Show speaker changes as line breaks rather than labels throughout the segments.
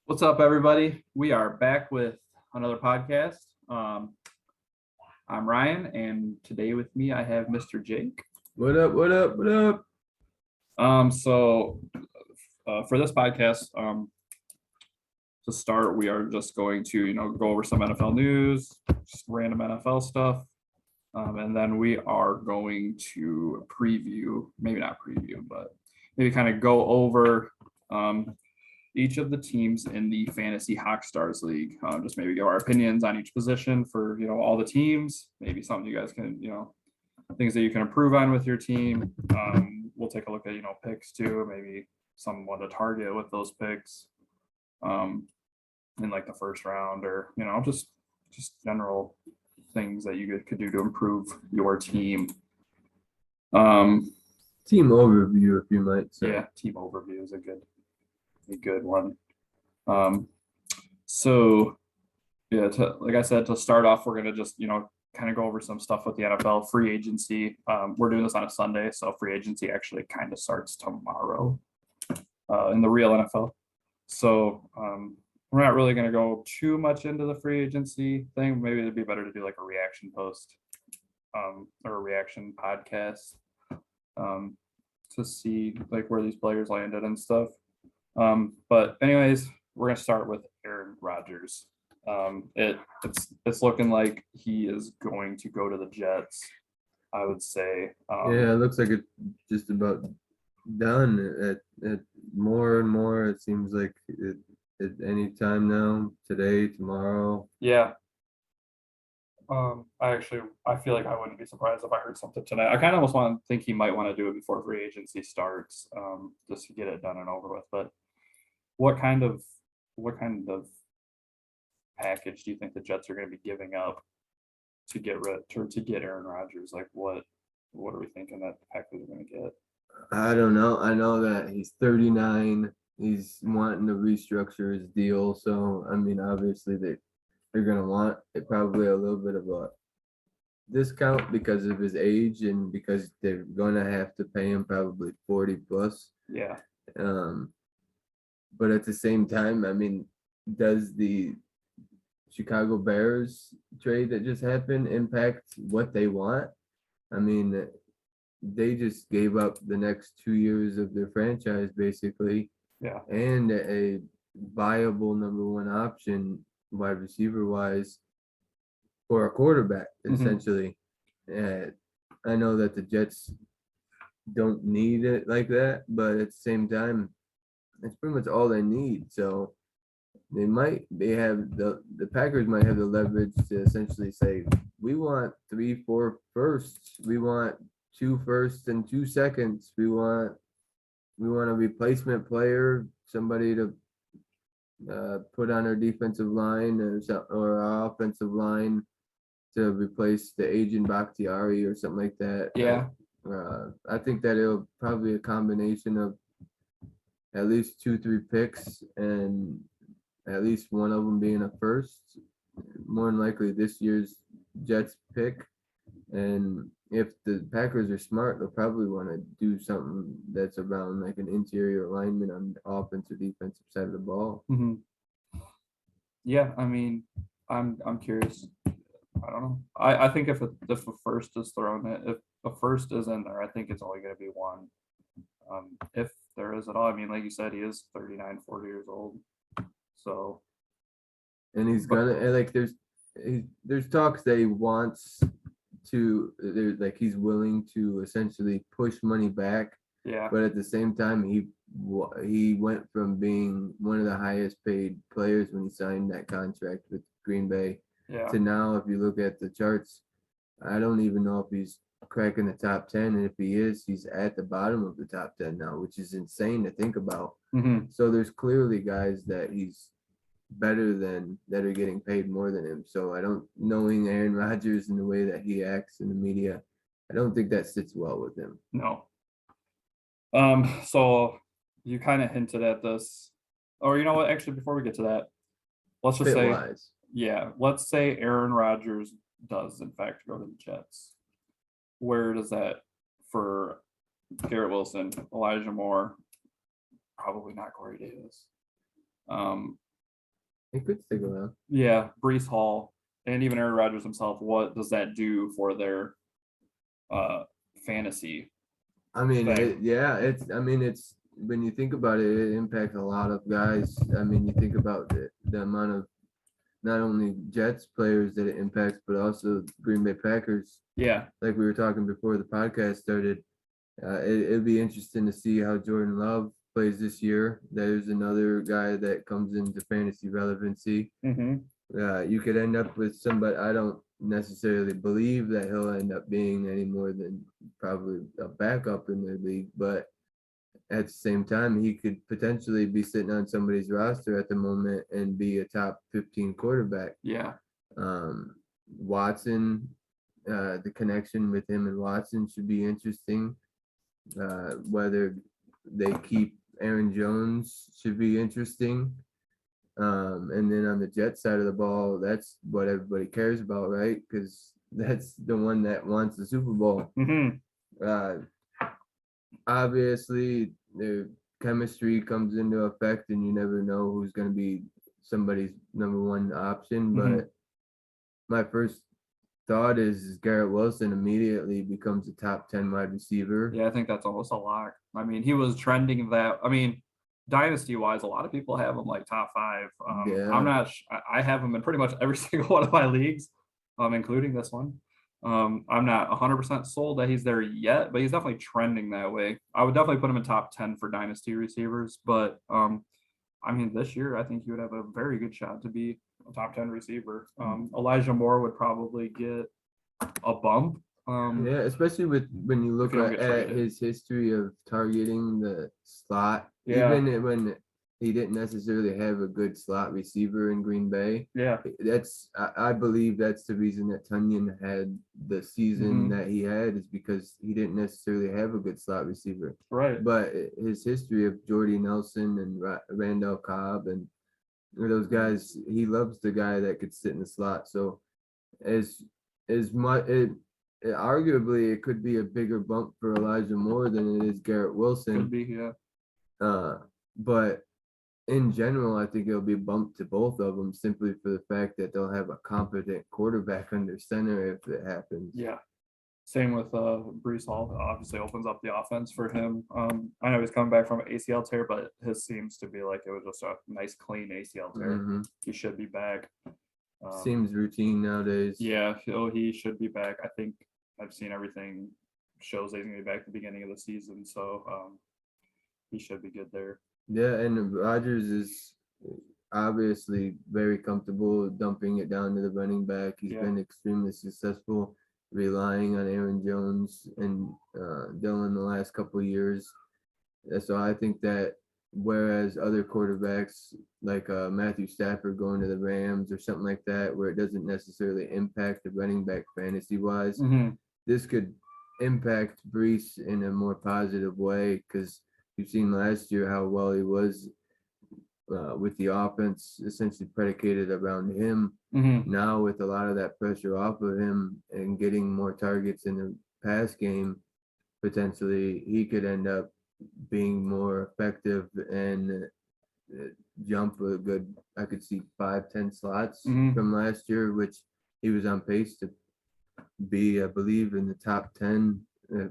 What's up, everybody? We are back with another podcast. I'm Ryan, and today with me I have Mr. Jake.
What up? What up? What up?
For this podcast, to start, we are just going to go over some NFL news, just random NFL stuff, and then we are going to maybe not preview, but maybe kind of go over each of the teams in the Fantasy Hockstars League. Just maybe give our opinions on each position for all the teams. Maybe something you guys can things that you can improve on with your team. We'll take a look at picks too, maybe someone to target with those picks in like the first round, or just general things that you could do to improve your team.
Team overview, if you might say.
Yeah, team overview is a good one. Like I said, to start off, we're gonna just kind of go over some stuff with the NFL free agency. We're doing this on a Sunday, so free agency actually kind of starts tomorrow in the real NFL. So we're not really gonna go too much into the free agency thing. Maybe it'd be better to do like a reaction post or a reaction podcast to see like where these players landed and stuff. But anyways, we're gonna start with Aaron Rodgers. It's looking like he is going to go to the Jets, I would say.
Yeah, it looks like it's just about done. At more and more, it seems like at any time now, today, tomorrow.
Yeah. I feel like I wouldn't be surprised if I heard something tonight. I kind of almost think he might want to do it before free agency starts, just to get it done and over with. But what kind of package do you think the Jets are going to be giving up to get Aaron Rodgers? Like what are we thinking that package is going to get?
I don't know. I know that he's 39. He's wanting to restructure his deal. So, I mean, obviously they're going to want probably a little bit of a discount because of his age and because they're going to have to pay him probably 40 plus.
Yeah.
But at the same time, I mean, does the Chicago Bears trade that just happened impact what they want? I mean, they just gave up the next 2 years of their franchise, basically.
Yeah.
And a viable number one option, wide receiver wise, for a quarterback, essentially. I know that the Jets don't need it like that, but at the same time, it's pretty much all they need. So the Packers might have the leverage to essentially say, we want 3-4 firsts, we want 2 firsts and 2 seconds, we want a replacement player, somebody to put on our defensive line or our offensive line to replace the aging Bakhtiari or something like that.
Yeah.
I think that it'll probably a combination of at least 2-3 picks and at least one of them being a first, more than likely this year's Jets pick. And if the Packers are smart, they'll probably want to do something that's around like an interior alignment on the offensive defensive side of the ball.
Mm-hmm. Yeah, I mean, I'm curious. I don't know. I think if a first is thrown in, if a first is in there, I think it's only going to be one. If there is at all, I mean, like you said, he is 39, 40 years old. So,
and he's there's talks that he wants to, there's like he's willing to essentially push money back.
Yeah.
But at the same time, he went from being one of the highest paid players when he signed that contract with Green Bay to now, if you look at the charts, I don't even know if he's cracking the top 10. And if he is, he's at the bottom of the top 10 now, which is insane to think about. So there's clearly guys that he's better than that are getting paid more than him. So knowing Aaron Rodgers and the way that he acts in the media, I don't think that sits well with him.
No. So you kind of hinted at this, or you know what, actually, before we get to that, let's just say, let's say Aaron Rodgers does in fact go to the Jets. Where does that for Garrett Wilson, Elijah Moore, probably not Corey Davis,
He could stick around.
Yeah, Brees Hall, and even Aaron Rodgers himself. What does that do for their uh fantasy
I mean,
thing?
I mean, it's when you think about it, it impacts a lot of guys. I mean, you think about the amount of not only Jets players that it impacts, but also Green Bay Packers.
Yeah.
Like we were talking before the podcast started, it'd be interesting to see how Jordan Love plays this year. There's another guy that comes into fantasy relevancy.
Mm-hmm.
You could end up with somebody. I don't necessarily believe that he'll end up being any more than probably a backup in the league, but at the same time, he could potentially be sitting on somebody's roster at the moment and be a top 15 quarterback.
Yeah.
Watson, the connection with him and Watson should be interesting. Whether they keep Aaron Jones should be interesting. And then on the Jet side of the ball, that's what everybody cares about, right? Because that's the one that wants the Super Bowl.
Mm-hmm.
Obviously, the chemistry comes into effect, and you never know who's going to be somebody's number one option. But my first thought is Garrett Wilson immediately becomes a top 10 wide receiver.
Yeah, I think that's almost a lock. I mean, he was trending that. I mean, dynasty wise, a lot of people have him like top 5.
Yeah.
I'm not. I have him in pretty much every single one of my leagues, including this one. I'm not 100% sold that he's there yet, but he's definitely trending that way. I would definitely put him in top 10 for dynasty receivers, but I mean, this year I think he would have a very good shot to be a top 10 receiver. Elijah Moore would probably get a bump.
Yeah, especially with when you look
if you don't
at,
get traded.
his history of targeting the slot,
Yeah.
even when he didn't necessarily have a good slot receiver in Green Bay.
Yeah.
I believe that's the reason that Tunyon had the season that he had, is because he didn't necessarily have a good slot receiver.
Right.
But his history of Jordy Nelson and Randall Cobb and those guys, he loves the guy that could sit in the slot. So as much arguably it could be a bigger bump for Elijah Moore than it is Garrett Wilson.
Could be, yeah.
But in general, I think it'll be a bump to both of them simply for the fact that they'll have a competent quarterback under center if it happens.
Yeah. Same with Brees Hall. Obviously opens up the offense for him. I know he's coming back from an ACL tear, but his seems to be like it was just a nice clean ACL tear. He should be back.
Seems routine nowadays.
Yeah, he should be back. I think I've seen everything shows that he's gonna be back at the beginning of the season, so he should be good there.
Yeah, and Rodgers is obviously very comfortable dumping it down to the running back. He's been extremely successful relying on Aaron Jones and Dylan the last couple of years. So I think that whereas other quarterbacks like Matthew Stafford going to the Rams or something like that, where it doesn't necessarily impact the running back fantasy wise, this could impact Brees in a more positive way, because you've seen last year how well he was with the offense essentially predicated around him. Now with a lot of that pressure off of him and getting more targets in the pass game, potentially he could end up being more effective and jump a good, I could see 5-10 slots from last year, which he was on pace to be, I believe, in the top 10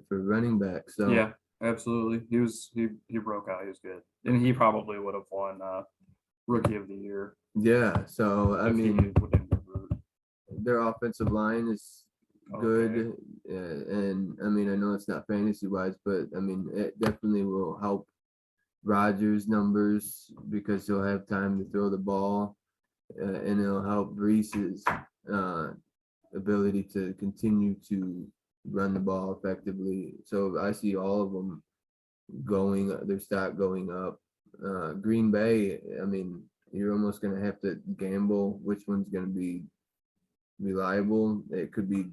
for running back. So
yeah, absolutely. He broke out. He was good, and he probably would have won Rookie of the Year.
Yeah. So I mean, their offensive line is good, and I mean, I know it's not fantasy wise, but I mean, it definitely will help Rodgers' numbers because he'll have time to throw the ball, and it'll help Brees's ability to continue to run the ball effectively. So I see all of them their stock going up. Green Bay, I mean, you're almost going to have to gamble which one's going to be reliable. It could be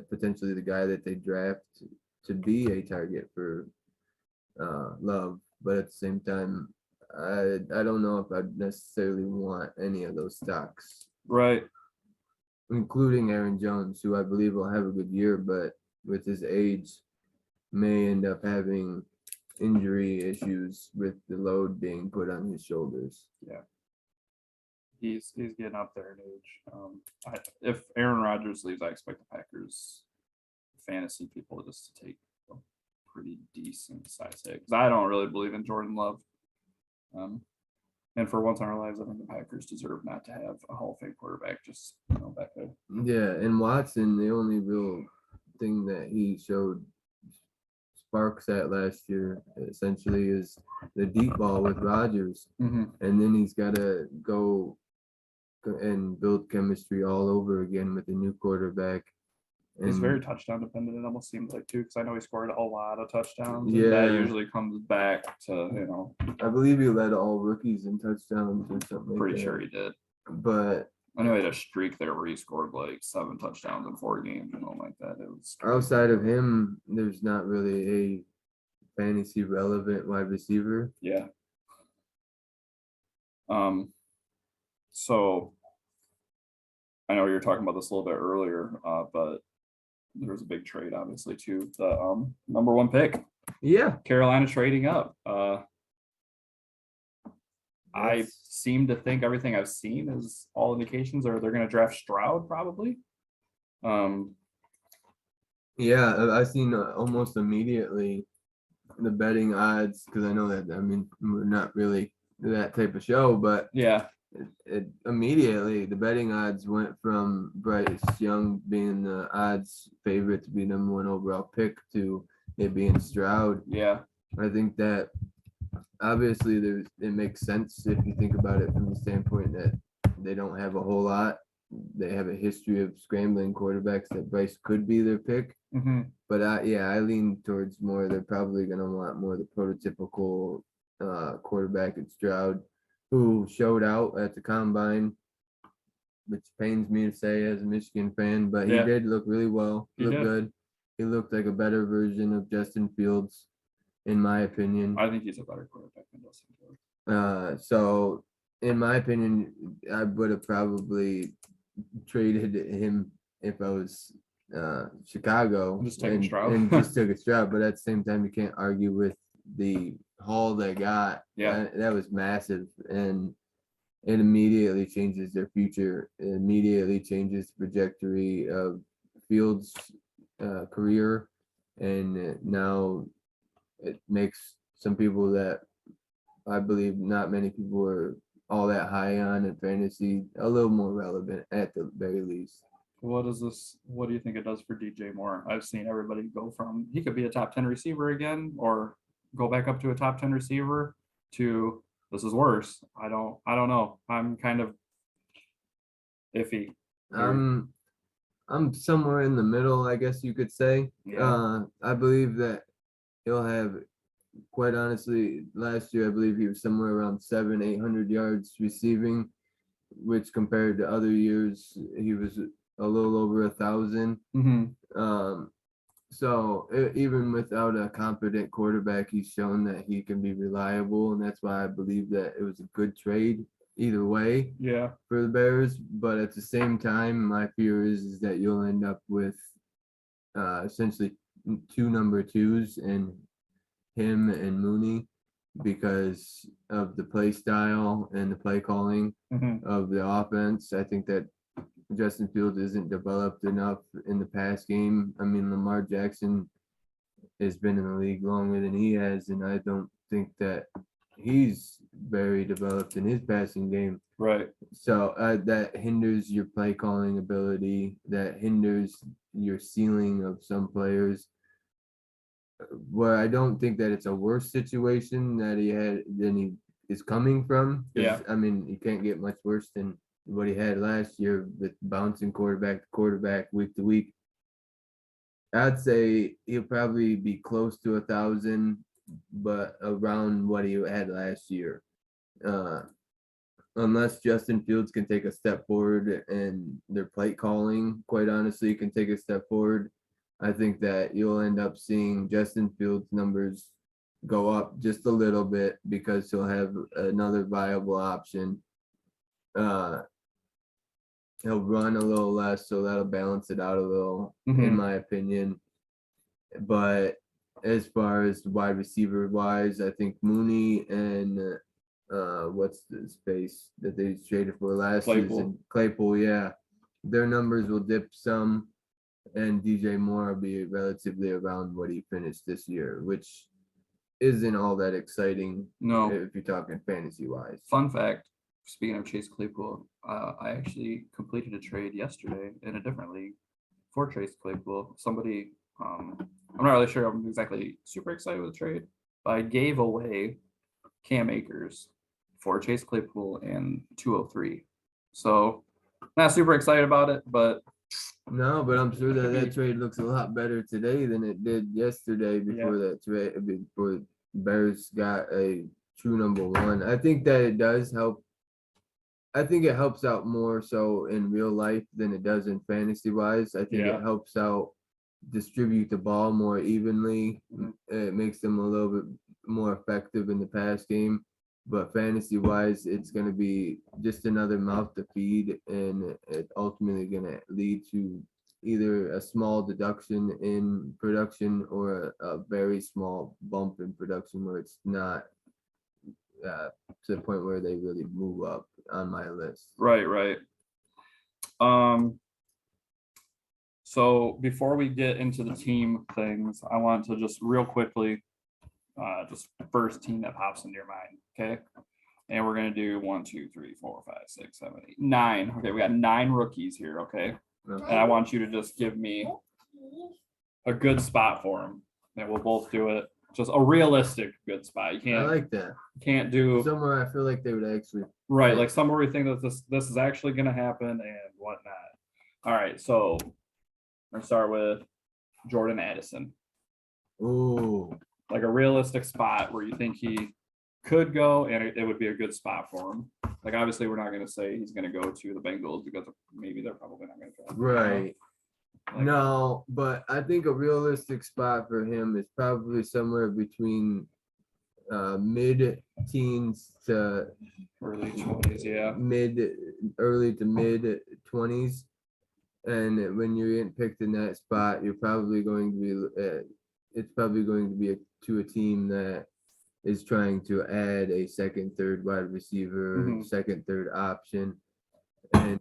potentially the guy that they draft to be a target for Love, but at the same time, I don't know if I'd necessarily want any of those stocks,
right?
Including Aaron Jones, who I believe will have a good year, but with his age, may end up having injury issues with the load being put on his shoulders.
Yeah. he's getting up there in age. If Aaron Rodgers leaves, I expect the Packers fantasy people just to take a pretty decent size hit because I don't really believe in Jordan Love. And for once in our lives, I think the Packers deserve not to have a Hall of Fame quarterback just back there.
Yeah, and Watson, the only real thing that he showed sparks at last year essentially is the deep ball with Rodgers, and then he's got to go and build chemistry all over again with a new quarterback.
He's
And
very touchdown dependent. It almost seems like too, because I know he scored a lot of touchdowns.
Yeah.
And that usually comes back to
I believe he led all rookies in touchdowns or something.
pretty
like
sure
that.
he did.
But
I know he had a streak there where he scored like 7 touchdowns in 4 games and all like that. It was crazy.
outside of him, there's not really a fantasy relevant wide receiver.
Yeah. So I know you were talking about this a little bit earlier, but there was a big trade, obviously, too. The number 1 pick,
Yeah.
Carolina trading up. I
That's-
seem to think everything I've seen is all indications are they're going to draft Stroud probably.
Yeah, I seen almost immediately the betting odds because I know that we're not really that type of show, but
Yeah,
it immediately the betting odds went from Bryce Young being the odds favorite to be number 1 overall pick to it being Stroud.
yeah,
I think that obviously it makes sense if you think about it from the standpoint that they don't have a whole lot. They have a history of scrambling quarterbacks that Bryce could be their pick. But I lean towards more. They're probably going to want more the prototypical quarterback at Stroud, who showed out at the combine, which pains me to say as a Michigan fan, but he
Yeah.
did look really well.
He
Looked
did.
good. He looked like a better version of Justin Fields, in my opinion.
I think he's a better quarterback than Justin Fields.
So in my opinion, I would have probably traded him if I was Chicago
Just taking Stroud.
and just took a Stroud. But at the same time, you can't argue with the haul they got.
Yeah.
That was massive, and it immediately changes their future. It immediately changes the trajectory of Fields' career, and now it makes some people that I believe not many people are all that high on in fantasy a little more relevant at the very least.
What do you think it does for DJ Moore? I've seen everybody go from he could be a top 10 receiver again or go back up to a top 10 receiver to this is worse. I don't know. I'm kind of iffy.
I'm somewhere in the middle, I guess you could say.
Yeah.
I believe that he'll have, quite honestly, last year I believe he was somewhere around 700-800 yards receiving, which compared to other years he was a little over 1,000. So even without a competent quarterback, he's shown that he can be reliable, and that's why I believe that it was a good trade either way.
Yeah.
For the Bears. But at the same time, my fear is that you'll end up with essentially 2 number 2s and him and Mooney because of the play style and the play calling of the offense. I think that Justin Fields isn't developed enough in the pass game. I mean, Lamar Jackson has been in the league longer than he has, and I don't think that he's very developed in his passing game.
Right.
So that hinders your play calling ability. That hinders your ceiling of some players. Where I don't think that it's a worse situation that he had than he is coming from.
Yeah.
I mean, you can't get much worse than what he had last year with bouncing quarterback to quarterback week to week. I'd say he'll probably be close to 1,000, but around what he had last year. Unless Justin Fields can take a step forward and their play calling, quite honestly, can take a step forward, I think that you'll end up seeing Justin Fields' numbers go up just a little bit because he'll have another viable option. He'll run a little less, so that'll balance it out a little, in my opinion. But as far as wide receiver wise, I think Mooney and what's the space that they traded for last
Claypool.
season? Claypool, yeah. Their numbers will dip some, and DJ Moore will be relatively around what he finished this year, which isn't all that exciting.
No.
If you're talking fantasy wise.
Fun fact, speaking of Chase Claypool, I actually completed a trade yesterday in a different league for Chase Claypool. Somebody, I'm not really sure I'm exactly super excited with the trade, but I gave away Cam Akers for Chase Claypool and 203. So not super excited about it, but
no, but I'm sure that trade looks a lot better today than it did yesterday before that trade, before Bears got a true number one. I think that it does help. I think it helps out more so in real life than it does in fantasy wise. I think it helps out distribute the ball more evenly. It makes them a little bit more effective in the pass game. But fantasy wise, it's going to be just another mouth to feed, and it's ultimately going to lead to either a small deduction in production or a very small bump in production where it's not to the point where they really move up on my list.
Right. So before we get into the team things, I want to just real quickly, just first team that pops into your mind, okay? And we're gonna do 1, 2, 3, 4, 5, 6, 7, 8, 9. Okay, we got 9 rookies here, okay? And I want you to just give me a good spot for them, and we'll both do it. Just a realistic good spot. You can't.
I like that.
Can't do
somewhere I feel like they would actually.
Right, like somewhere we think that this is actually gonna happen and whatnot. All right, so I'm gonna start with Jordan Addison.
Ooh.
Like a realistic spot where you think he could go and it would be a good spot for him. Like obviously we're not gonna say he's gonna go to the Bengals because maybe they're probably not gonna draft him.
Right.
Like,
no, but I think a realistic spot for him is probably somewhere between mid-teens to
early 20s, yeah.
Early to mid-20s. And when you're getting picked in that spot, you're probably going to be it's probably going to be to a team that is trying to add a second, third wide receiver, second, third option. And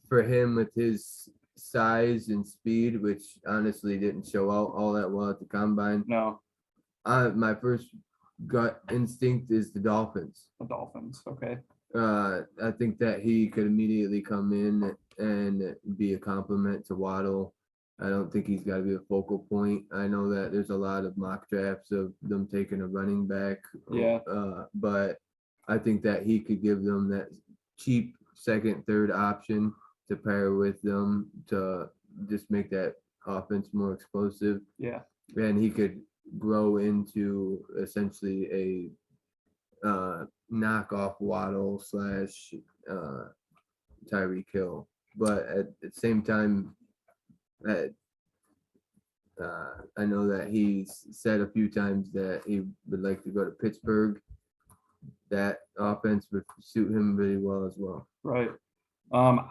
for him, with his size and speed, which honestly didn't show out all that well at the combine.
No.
My first gut instinct is the Dolphins.
The Dolphins, okay.
I think that he could immediately come in and be a compliment to Waddle. I don't think he's got to be a focal point. I know that there's a lot of mock drafts of them taking a running back.
Yeah.
But I think that he could give them that cheap second, third option to pair with them to just make that offense more explosive.
Yeah.
And he could grow into essentially a knockoff Waddle / Tyreek Hill. But at the same time, I know that he's said a few times that he would like to go to Pittsburgh. That offense would suit him really well as well.
Right. I'm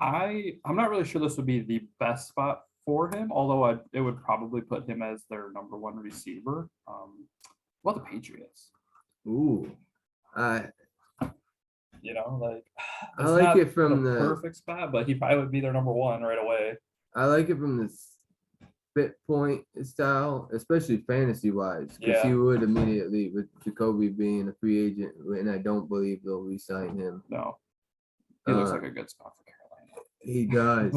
not really sure this would be the best spot for him, although it would probably put him as their number one receiver. What about the Patriots?
Ooh.
You know, like
I like it from the
perfect spot, but he probably would be their number one right away.
I like it from the spit point style, especially fantasy wise, because he would immediately, with Jacoby being a free agent, and I don't believe they'll re-sign him.
No, he looks like a good spot for Carolina.
He does.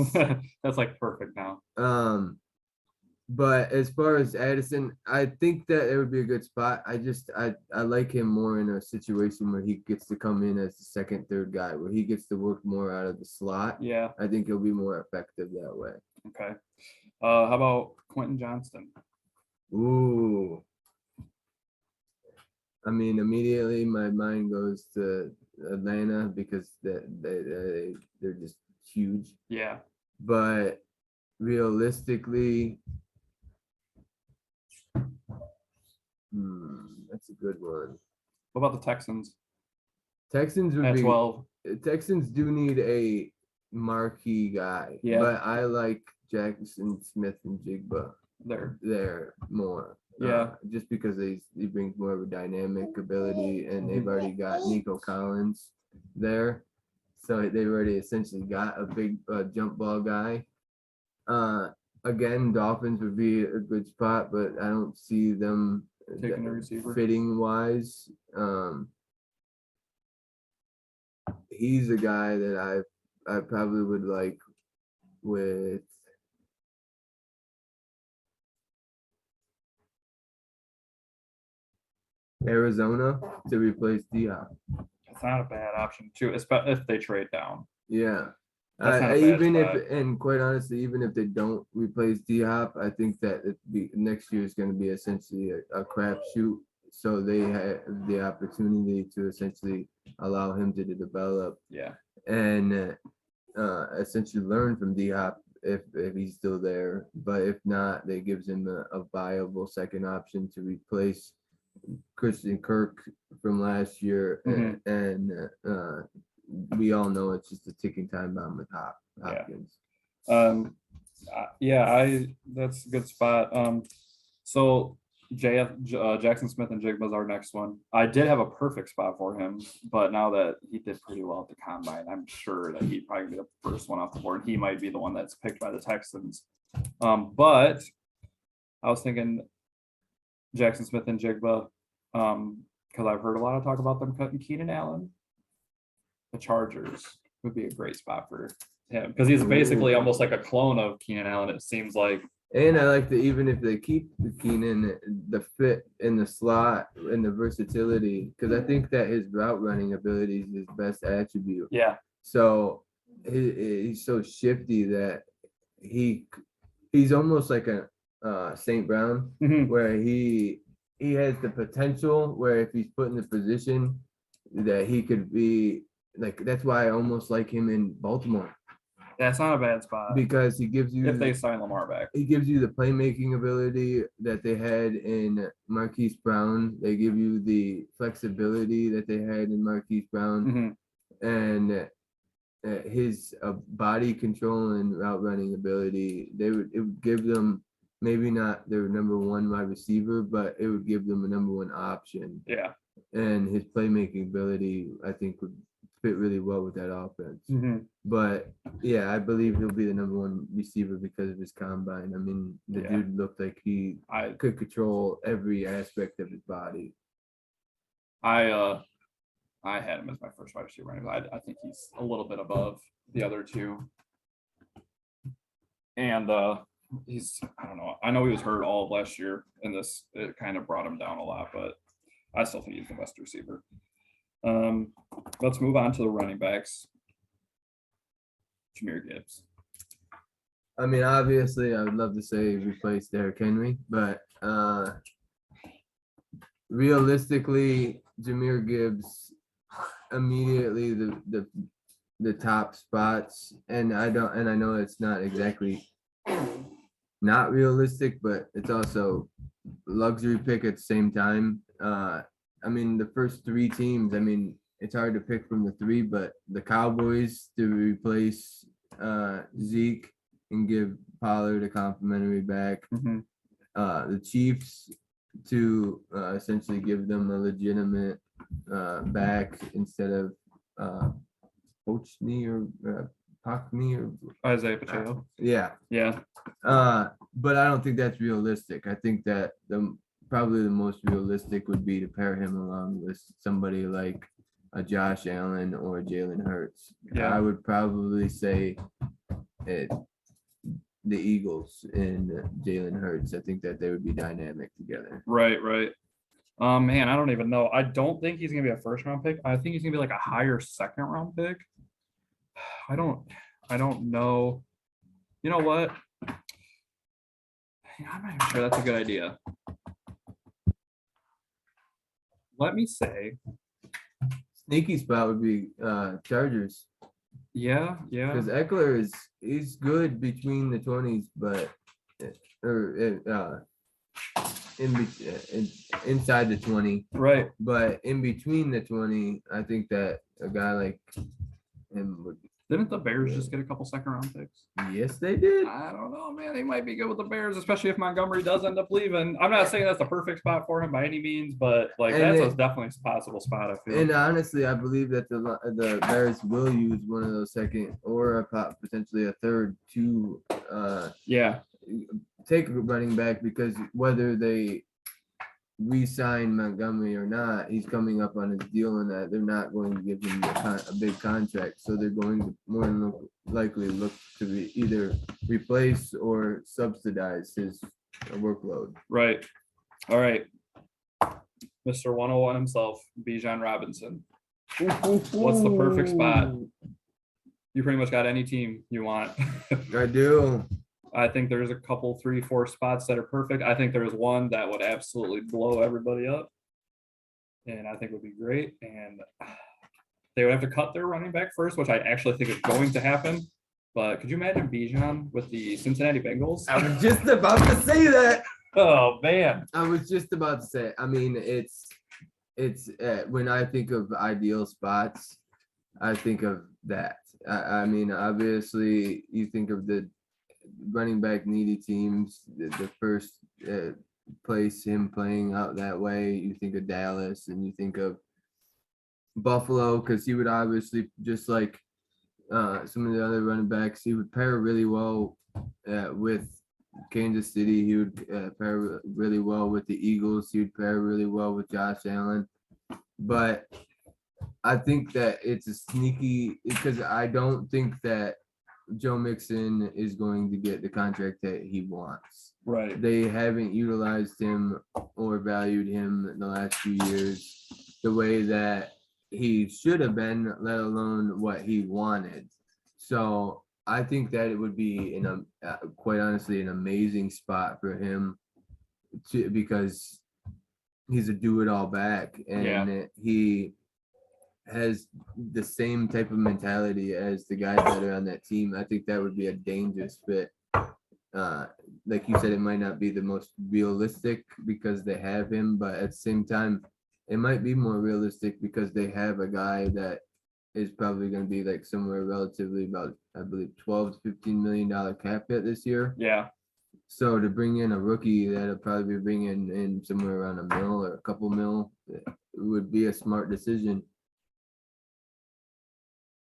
That's like perfect now.
But as far as Addison, I think that it would be a good spot. I like him more in a situation where he gets to come in as the second, third guy, where he gets to work more out of the slot.
Yeah.
I think he'll be more effective that way.
Okay. How about Quentin Johnston?
Ooh. I mean, immediately my mind goes to Atlanta because they're just huge.
Yeah.
But realistically, that's a good one.
What about the Texans?
Texans would
at
be
12.
Texans do need a marquee guy.
Yeah.
But I like Jackson Smith and Jigba
There.
there more.
Yeah.
Just because he brings more of a dynamic ability, and they've already got Nico Collins there, so they've already essentially got a big jump ball guy. Again, Dolphins would be a good spot, but I don't see them
Taking the receiver.
fitting wise. He's a guy that I probably would like with Arizona to replace Diop.
It's not a bad option too, especially if they trade down.
Yeah.
That's not a bad
Even
spot.
and quite honestly, even if they don't replace D-Hop, I think that next year is going to be essentially a crapshoot. So they have the opportunity to essentially allow him to develop.
Yeah.
And essentially learn from D-Hop if he's still there. But if not, they gives him a viable second option to replace Christian Kirk from last year, and we all know it's just a ticking time bomb with Hopkins.
That's a good spot. So Jackson Smith and Jigba's our next one. I did have a perfect spot for him, but now that he did pretty well at the combine, I'm sure that he'd probably be the first one off the board. He might be the one that's picked by the Texans. But I was thinking Jackson Smith and Jigba, because I've heard a lot of talk about them cutting Keenan Allen. The Chargers would be a great spot for him because he's basically almost like a clone of Keenan Allen, it seems like.
And I like that even if they keep Keenan, the fit in the slot and the versatility, because I think that his route running ability is his best attribute.
Yeah.
So he's so shifty that he's almost like a St. Brown, where he has the potential where if he's put in the position that he could be like, that's why I almost like him in Baltimore.
That's not a bad spot
because he gives you,
if they sign Lamar back,
he gives you the playmaking ability that they had in Marquise Brown. They give you the flexibility that they had in Marquise Brown, and his body control and route running ability. It would give them maybe not their number one wide receiver, but it would give them a number one option.
Yeah.
And his playmaking ability, I think, would fit really well with that offense. But yeah, I believe he'll be the number one receiver because of his combine. I mean, the dude looked like he could control every aspect of his body. I
had him as my first wide receiver. I think he's a little bit above the other two. And he's, I don't know. I know he was hurt all of last year, and it kind of brought him down a lot, but I still think he's the best receiver. Let's move on to the running backs. Jahmyr Gibbs.
I mean, obviously, I would love to say replace Derrick Henry, but realistically, Jahmyr Gibbs immediately the top spots, and I know it's not exactly not realistic, but it's also luxury pick at the same time. I mean, the first three teams, I mean, it's hard to pick from the three, but the Cowboys to replace Zeke and give Pollard a complimentary back. The Chiefs to essentially give them a legitimate back instead of Pochny or Pockney or
Isaiah Pacheco.
Yeah. But I don't think that's realistic. I think that probably the most realistic would be to pair him along with somebody like a Josh Allen or Jalen Hurts. I would probably say the Eagles and Jalen Hurts. I think that they would be dynamic together.
Right. Man, I don't even know. I don't think he's gonna be a first round pick. I think he's gonna be like a higher second round pick. I don't know. You know what? I'm not even sure that's a good idea. Let me say.
Sneaky spot would be Chargers.
Yeah.
Because Eckler he's good between the 20s, but inside the 20.
Right.
But in between the 20, I think that a guy like him would
Didn't the Bears just get a couple second round picks?
Yes, they did.
I don't know, man. They might be good with the Bears, especially if Montgomery does end up leaving. I'm not saying that's the perfect spot for him by any means, but like that's definitely a possible spot. I feel.
And honestly, I believe that the Bears will use one of those second or potentially a third to take a running back, because whether they re-sign Montgomery or not, he's coming up on his deal, and that they're not going to give him a big contract. So they're going to more than likely look to either replace or subsidize his workload.
Right. All right. Mr. 101 himself, Bijan Robinson. What's the perfect spot? You pretty much got any team you want.
I do.
I think there's a couple, 3, 4 spots that are perfect. I think there's one that would absolutely blow everybody up, and I think would be great. And they would have to cut their running back first, which I actually think is going to happen. But could you imagine Bijan with the Cincinnati Bengals?
I was just about to say that.
Oh man,
I was just about to say. I mean, it's when I think of ideal spots, I think of that. I mean, obviously, you think of the running back needy teams, the first place him playing out that way, you think of Dallas, and you think of Buffalo, because he would obviously, just like some of the other running backs, he would pair really well with Kansas City. He would pair really well with the Eagles. He would pair really well with Josh Allen. But I think that it's a sneaky, because I don't think that Joe Mixon is going to get the contract that he wants.
Right.
They haven't utilized him or valued him in the last few years the way that he should have been, let alone what he wanted. So I think that it would be, quite honestly, an amazing spot for him because he's a do-it-all back, and he has the same type of mentality as the guys that are on that team. I think that would be a dangerous fit. Like you said, it might not be the most realistic because they have him, but at the same time, it might be more realistic because they have a guy that is probably going to be like somewhere relatively about, I believe, $12 to $15 million cap hit this year.
Yeah.
So to bring in a rookie that'll probably be bringing in somewhere around $1 million or a couple mil, it would be a smart decision.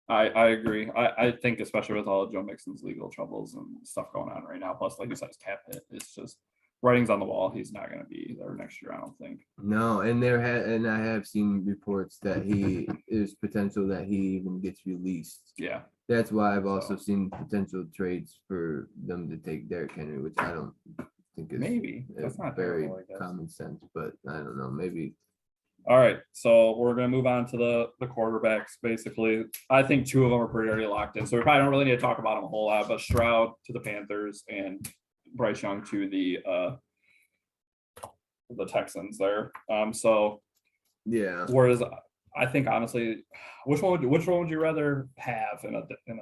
I agree. I think especially with all of Joe Mixon's legal troubles and stuff going on right now, plus like you said, his cap hit, it's just writing's on the wall. He's not going to be there next year, I don't think.
No, and I have seen reports that there's potential that he even gets released.
Yeah.
That's why I've also seen potential trades for them to take Derrick Henry, which I don't think is
maybe that's not
very common sense, but I don't know, maybe.
All right, so we're going to move on to the quarterbacks, basically. I think 2 of them are pretty already locked in, so we probably don't really need to talk about them a whole lot, but Stroud to the Panthers and Bryce Young to the Texans there. So
yeah.
Whereas I think, honestly, which one would you rather have in a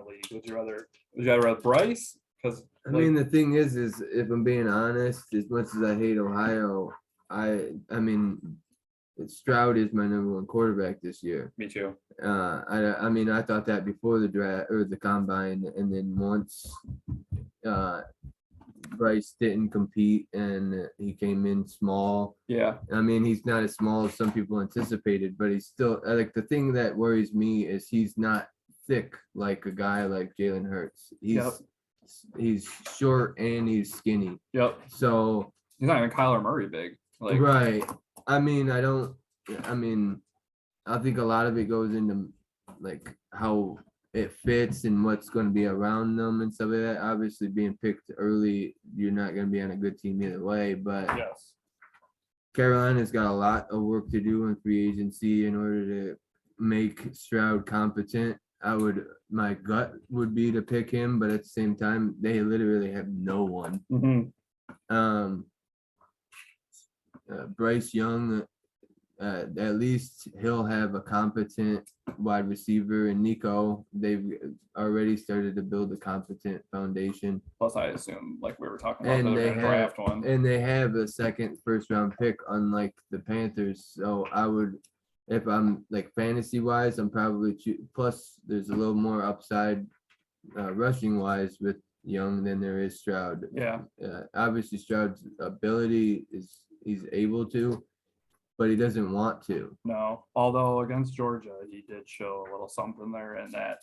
league? Would you rather have Bryce? Because
I mean, the thing is if I'm being honest, as much as I hate Ohio, I mean, Stroud is my #1 quarterback this year.
Me too.
I mean, I thought that before the draft or the combine, and then once Bryce didn't compete and he came in small.
Yeah.
I mean, he's not as small as some people anticipated, but he's still like, the thing that worries me is he's not thick like a guy like Jalen Hurts. He's short and he's skinny.
Yep.
So
he's not even Kyler Murray big. Like,
right. I mean, I think a lot of it goes into like how it fits and what's going to be around them and stuff like that. Obviously, being picked early, you're not going to be on a good team either way. But
yes,
Carolina's got a lot of work to do in free agency in order to make Stroud competent. My gut would be to pick him, but at the same time, they literally have no one.
Mm-hmm.
Bryce Young, at least he'll have a competent wide receiver, and Nico, they've already started to build a competent foundation.
Plus, I assume, like we were talking about, they're going to draft one.
And they have a second first-round pick, unlike the Panthers. So I would, if I'm like fantasy-wise, I'm probably plus there's a little more upside rushing wise with Young than there is Stroud.
Yeah.
Obviously, Stroud's ability is he's able to, but he doesn't want to.
No, although against Georgia, he did show a little something there, and that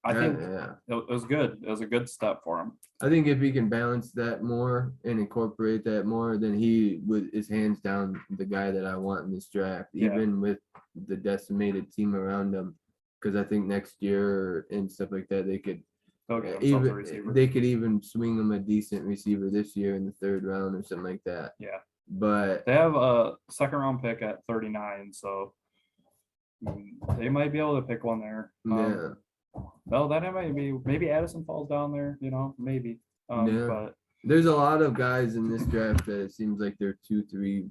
I think it was good. It was a good step for him.
I think if he can balance that more and incorporate that more, then he is hands down the guy that I want in this draft, even with the decimated team around him. Because I think next year and stuff like that, they could even swing him a decent receiver this year in the 3rd round or something like that.
Yeah.
But
they have a 2nd round pick at 39, so they might be able to pick one there. Well, then it might be maybe Addison falls down there, maybe. But
there's a lot of guys in this draft that it seems like they're 2-3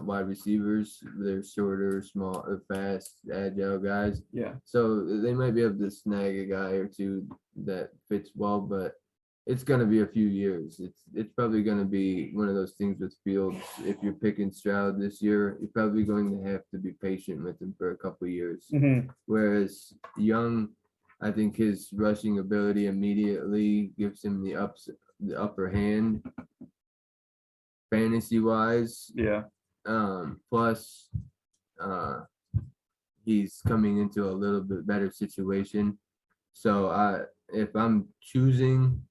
wide receivers. They're shorter, small, fast, agile guys.
Yeah.
So they might be able to snag a guy or two that fits well, but it's going to be a few years. It's probably going to be one of those things with Fields. If you're picking Stroud this year, you're probably going to have to be patient with him for a couple of years.
Mm-hmm.
Whereas Young, I think his rushing ability immediately gives him the upper hand fantasy wise.
Yeah.
Plus he's coming into a little bit better situation. So if I'm choosing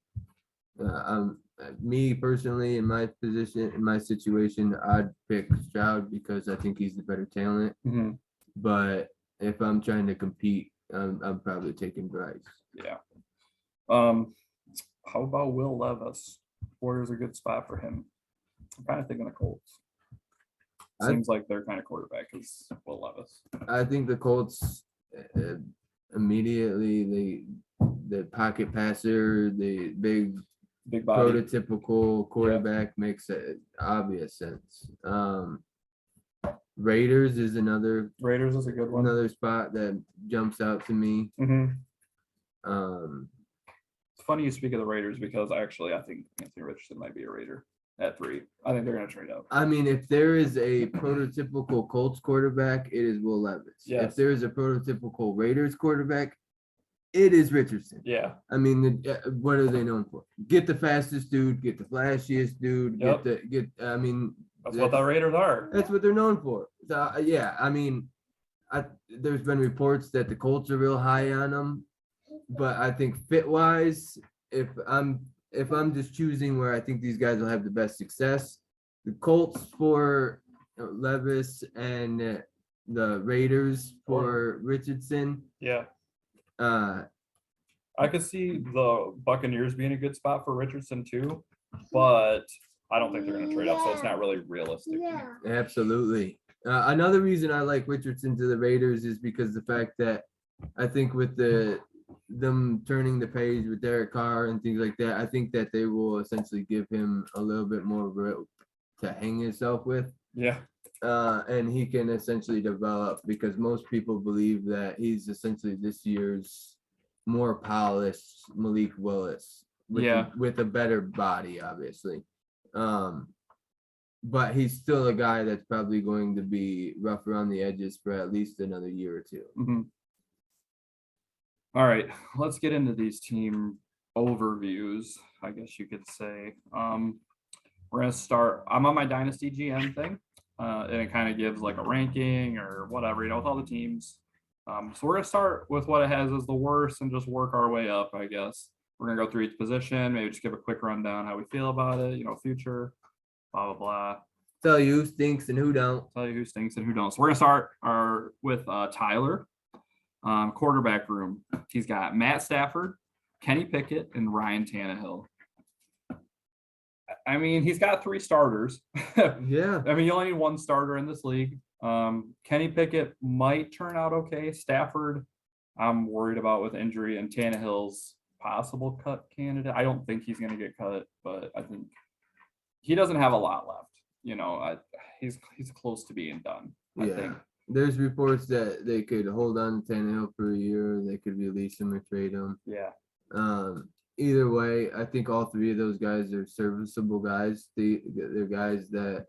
me personally in my position, in my situation, I'd pick Stroud because I think he's the better talent.
Mm-hmm.
But if I'm trying to compete, I'm probably taking Bryce.
Yeah. How about Will Levis? Where's a good spot for him? I'm kind of thinking the Colts. Seems like their kind of quarterback is Will Levis.
I think the Colts immediately the pocket passer, the big body, prototypical quarterback makes obvious sense. Raiders is a good one. Another spot that jumps out to me.
Mm-hmm. It's funny you speak of the Raiders because I think Anthony Richardson might be a Raider at 3. I think they're going to trade up.
I mean, if there is a prototypical Colts quarterback, it is Will Levis. Yes. If there is a prototypical Raiders quarterback, it is Richardson.
Yeah.
I mean, what are they known for? Get the fastest dude, get the flashiest dude,
yep. That's what the Raiders are.
That's what they're known for. So, yeah, I mean, there's been reports that the Colts are real high on them, but I think fit-wise, if I'm just choosing where I think these guys will have the best success, the Colts for Levis and the Raiders for Richardson.
Yeah. I could see the Buccaneers being a good spot for Richardson too, but I don't think they're going to trade up, so it's not really realistic.
Yeah. Absolutely. Another reason I like Richardson to the Raiders is because the fact that I think with them turning the page with Derek Carr and things like that, I think that they will essentially give him a little bit more rope to hang himself with.
Yeah.
And he can essentially develop because most people believe that he's essentially this year's more polished Malik Willis with a better body, obviously. But he's still a guy that's probably going to be rough around the edges for at least another year or two.
Mm-hmm. All right, let's get into these team overviews, I guess you could say. We're going to start. I'm on my Dynasty GM thing, and it kind of gives like a ranking or whatever, with all the teams. So we're going to start with what it has as the worst and just work our way up, I guess. We're going to go through each position, maybe just give a quick rundown how we feel about it, future, blah, blah, blah.
Tell you who stinks and who don't.
So we're going to start with Tyler. Quarterback room. He's got Matt Stafford, Kenny Pickett, and Ryan Tannehill. I mean, he's got 3 starters.
Yeah.
I mean, you only need 1 starter in this league. Kenny Pickett might turn out okay. Stafford, I'm worried about with injury, and Tannehill's possible cut candidate. I don't think he's going to get cut, but I think he doesn't have a lot left. He's close to being done. I think.
There's reports that they could hold on to Tannehill for a year. They could release him or trade him.
Yeah.
Either way, I think all 3 of those guys are serviceable guys. They're guys that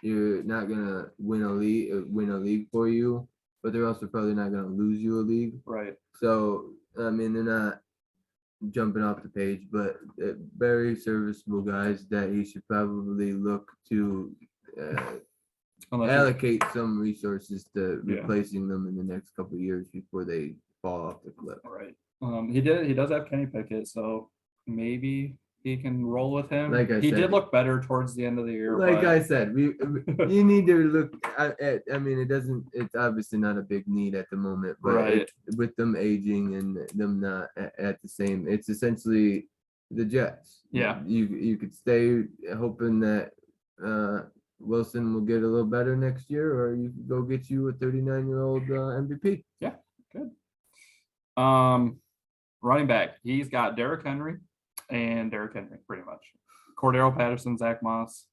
you're not gonna win a league for you, but they're also probably not gonna lose you a league.
Right.
So I mean, they're jumping off the page, but very serviceable guys that he should probably look to allocate some resources to replacing them in the next couple of years before they fall off the cliff.
Right. He does have Kenny Pickett, so maybe he can roll with him.
Like
he
said,
did look better towards the end of the year.
Like I said, you need to look at. I mean, it's obviously not a big need at the moment, but with them aging and them not at the same, it's essentially the Jets.
Yeah.
You could stay hoping that Wilson will get a little better next year, or you could go get you a 39-year-old MVP.
Yeah, good. Running back, he's got Derrick Henry pretty much. Cordero Patterson, Zach Moss.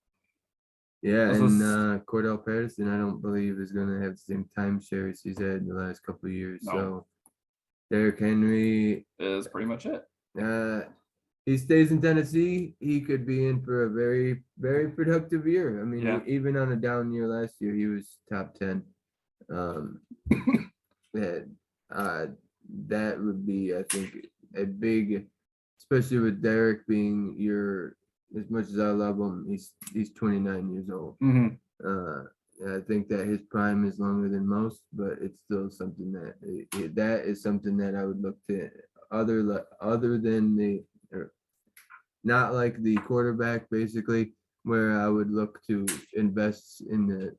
Yeah, and Cordell Patterson, I don't believe is going to have the same timeshare as he's had in the last couple of years. No. So Derrick Henry
is pretty much it.
He stays in Tennessee, he could be in for a very, very productive year. I mean, even on a down year last year, he was top 10. That would be, I think, a big, especially with Derek being as much as I love him, he's 29 years old. I think that his prime is longer than most, but it's still something that is something that I would look to other than not like the quarterback, basically, where I would look to invest in the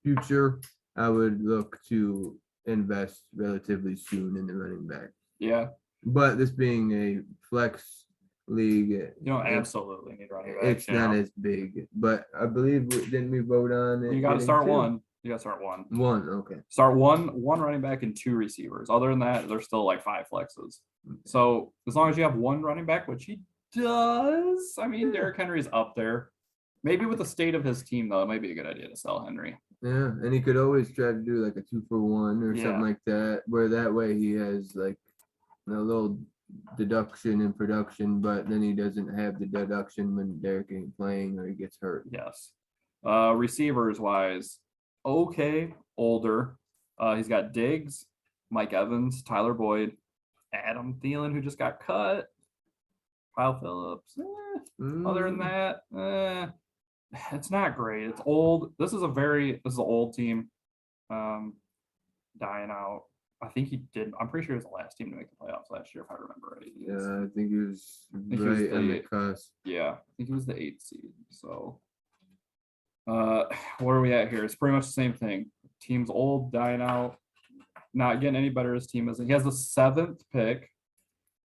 future. I would look to invest relatively soon in the running back.
Yeah.
But this being a flex league,
you don't absolutely need running back.
It's not as big, but I believe didn't we vote on it?
You got to start one. You got to start one.
One, okay.
Start one running back and 2 receivers. Other than that, there's still like 5 flexes. So as long as you have one running back, which he does, I mean, Derrick Henry's up there. Maybe with the state of his team, though, it might be a good idea to sell Henry.
Yeah, and he could always try to do like a 2-for-1 or something like that, where that way he has like a little deduction in production, but then he doesn't have the deduction when Derek ain't playing or he gets hurt.
Yes. Receivers wise, okay, older. He's got Diggs, Mike Evans, Tyler Boyd, Adam Thielen, who just got cut, Kyle Phillips. Other than that, it's not great. It's old. This is an old team, dying out. I think he did. I'm pretty sure he was the last team to make the playoffs last year, if I remember right.
Yeah, I think he was right on the cusp.
Yeah, I think he was the 8th seed. So, where are we at here? It's pretty much the same thing. Team's old, dying out, not getting any better. His team is. He has the 7th pick,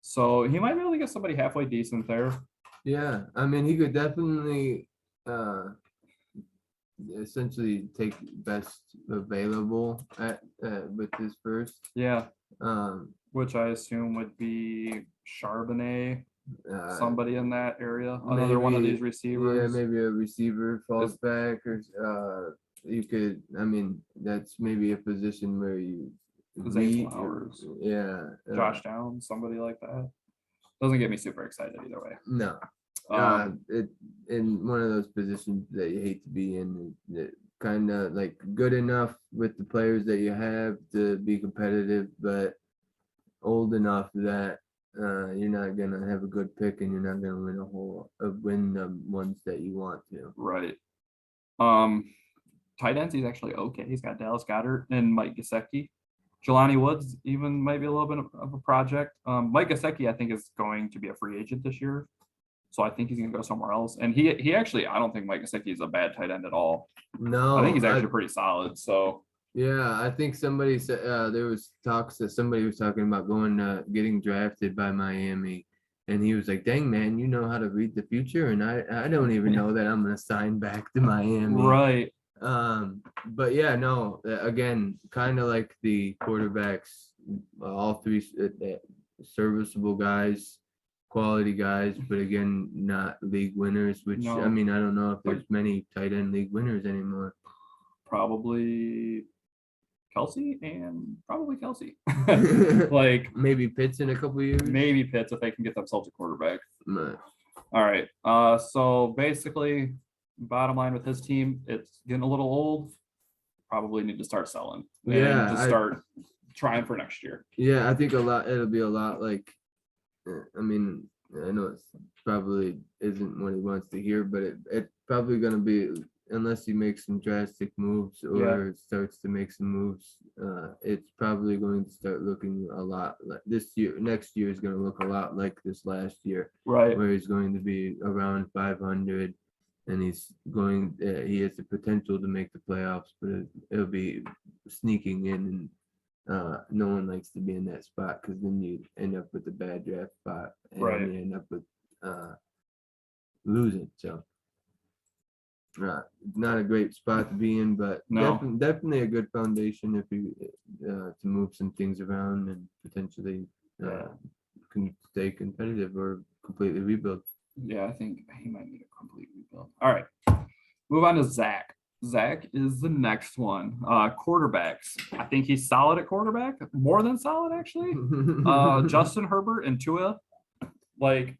so he might be able to get somebody halfway decent there.
Yeah, I mean, he could definitely essentially take best available with his first.
Yeah. Which I assume would be Charbonnet, somebody in that area, another one of these receivers.
Yeah, maybe a receiver falls back, or you could. I mean, that's maybe a position where you.
Zay Flowers.
Yeah.
Josh Downs, somebody like that. Doesn't get me super excited either way.
No. In one of those positions that you hate to be in, kind of like good enough with the players that you have to be competitive, but old enough that you're not gonna have a good pick and you're not gonna win the ones that you want to.
Right. Tight ends, he's actually okay. He's got Dallas Goedert and Mike Gesicki. Jelani Woods even might be a little bit of a project. Mike Gesicki, I think, is going to be a free agent this year. So I think he's going to go somewhere else. And he actually, I don't think Mike Gesicki is a bad tight end at all.
No.
I think he's actually pretty solid. So.
Yeah, I think somebody said there was talks that somebody was talking about getting drafted by Miami. And he was like, dang, man, you know how to read the future. And I don't even know that I'm going to sign back to Miami.
Right.
But yeah, no, again, kind of like the quarterbacks, all 3 serviceable guys. Quality guys, but again, not league winners, which I mean, I don't know if there's many tight end league winners anymore.
Probably Kelsey. Like
maybe Pitts in a couple of years.
Maybe Pitts if they can get themselves a quarterback.
Right.
All right. So basically, bottom line with his team, it's getting a little old. Probably need to start selling.
Yeah.
Just start trying for next year.
Yeah, I think it'll be a lot like I mean, I know it's probably isn't what he wants to hear, but it's probably going to be, unless he makes some drastic moves or starts to make some moves, it's probably going to start looking a lot like this year. Next year is going to look a lot like this last year,
Right.
where he's going to be around 500, and he has the potential to make the playoffs, but it'll be sneaking in, and no one likes to be in that spot because then you end up with a bad draft spot and
Right.
you end up with losing. So not a great spot to be in, but
No.
definitely a good foundation if you to move some things around and potentially can stay competitive or completely rebuild.
Yeah, I think he might need a complete rebuild. All right. Move on to Zach. Zach is the next one. Quarterbacks. I think he's solid at quarterback, more than solid actually. Justin Herbert and Tua, like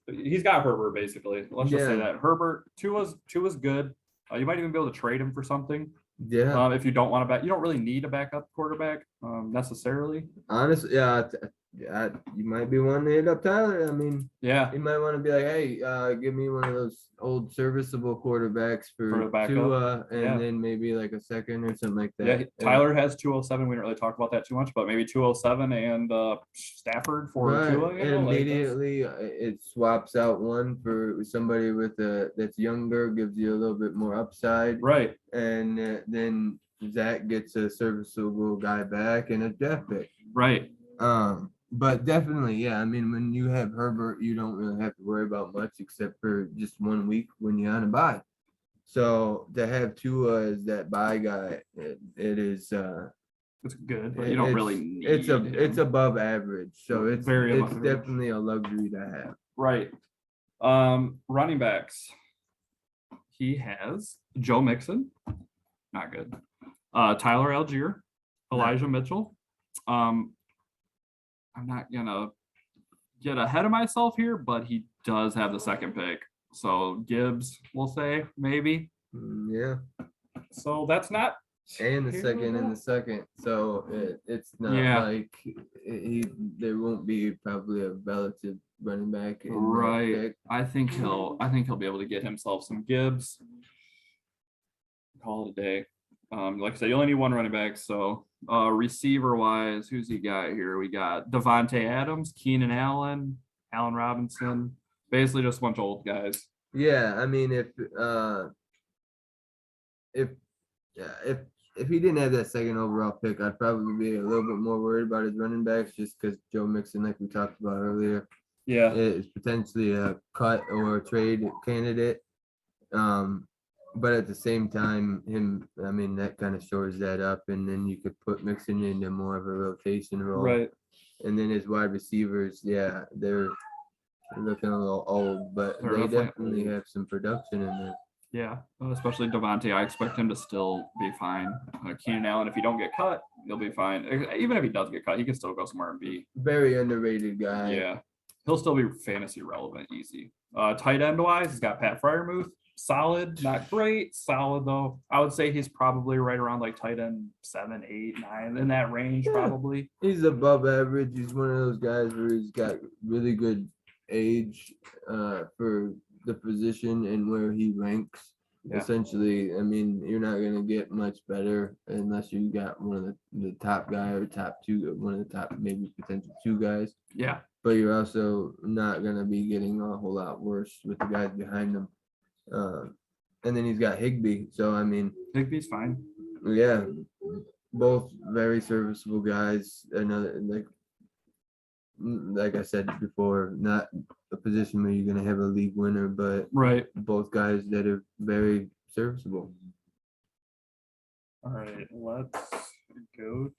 he's got Herbert basically. Let's just say that Herbert, Tua's good. You might even be able to trade him for something.
Yeah.
If you don't want to you don't really need a backup quarterback necessarily.
Honestly, yeah, you might be wanting to hit up Tyler. I mean,
yeah,
you might want to be like, hey, give me one of those old serviceable quarterbacks for Tua, and then maybe like a second or something like that.
Yeah, Tyler has 207. We didn't really talk about that too much, but maybe 207 and Stafford for Tua.
And immediately it swaps out one for somebody with that's younger, gives you a little bit more upside.
Right.
And then Zach gets a serviceable guy back and a draft pick.
Right.
But definitely, yeah. I mean, when you have Herbert, you don't really have to worry about much except for just 1 week when you're on a bye. So to have Tua as that bye guy, it is
it's good, but you don't really need
it's above average. So it's
average.
Definitely a luxury to have.
Right. Running backs. He has Joe Mixon, not good. Tyler Algier, Elijah Mitchell. I'm not gonna get ahead of myself here, but he does have the second pick. So Gibbs, we'll say maybe.
Yeah.
So that's not.
And the second. So it's not like there won't be probably a relative running back.
Right. I think he'll be able to get himself some Gibbs. Call it a day. Like I said, you only need one running back. So receiver wise, who's he got here? We got Devontae Adams, Keenan Allen, Allen Robinson, basically just a bunch of old guys.
Yeah, I mean, if he didn't have that second overall pick, I'd probably be a little bit more worried about his running backs just because Joe Mixon, like we talked about earlier, is potentially a cut or a trade candidate. But at the same time, that kind of shores that up, and then you could put Mixon into more of a rotation role.
Right.
And then his wide receivers, they're looking a little old, but they definitely have some production in there.
Yeah, especially Devontae. I expect him to still be fine. Keenan Allen, if he don't get cut, he'll be fine. Even if he does get cut, he can still go somewhere and be
very underrated guy.
Yeah, he'll still be fantasy relevant, easy. Tight end wise, he's got Pat Freiermuth. Solid, not great. Solid though. I would say he's probably right around like tight end 7, 8, 9 in that range, probably.
He's above average. He's one of those guys where he's got really good age for the position and where he ranks. Essentially, I mean, you're not going to get much better unless you got one of the top guy or top two, one of the top maybe potential two guys.
Yeah.
But you're also not going to be getting a whole lot worse with the guys behind them. And then he's got Higbee. So, I mean,
Higbee's fine.
Yeah. Both very serviceable guys. Another, like I said before, not a position where you're going to have a league winner, but both guys that are very serviceable.
All right, let's go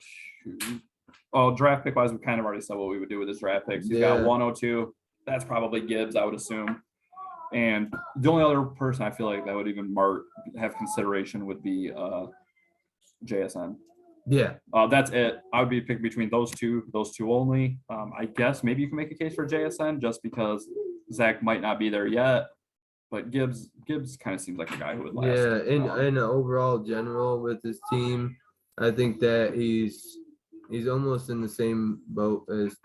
to draft pick wise. We kind of already said what we would do with his draft picks. He's got 102. That's probably Gibbs, I would assume. And the only other person I feel like that would even have consideration would be JSN.
Yeah.
That's it. I would be picking between those two only. I guess maybe you can make a case for JSN just because Zach might not be there yet. But Gibbs kind of seems like a guy who would last.
Yeah, in overall general with his team, I think that he's almost in the same boat as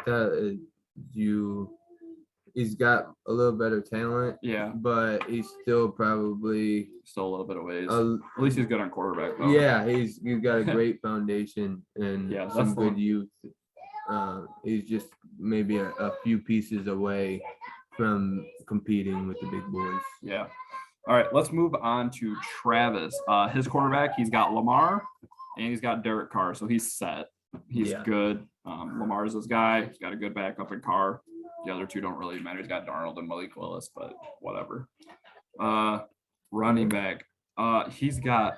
he's got a little better talent,
Yeah,
but he's still probably
still a little bit of ways.
a,
At least he's good on quarterback though.
yeah, he's got a great foundation and
Yeah, that's
some
the
good
one.
youth. He's just maybe a few pieces away from competing with the big boys.
Yeah. All right, let's move on to Travis. His quarterback, he's got Lamar and he's got Derek Carr, so he's set. He's
Yeah.
good. Lamar's his guy. He's got a good backup in Carr. The other two don't really matter. He's got Darnold and Malik Willis, but whatever. Running back. He's got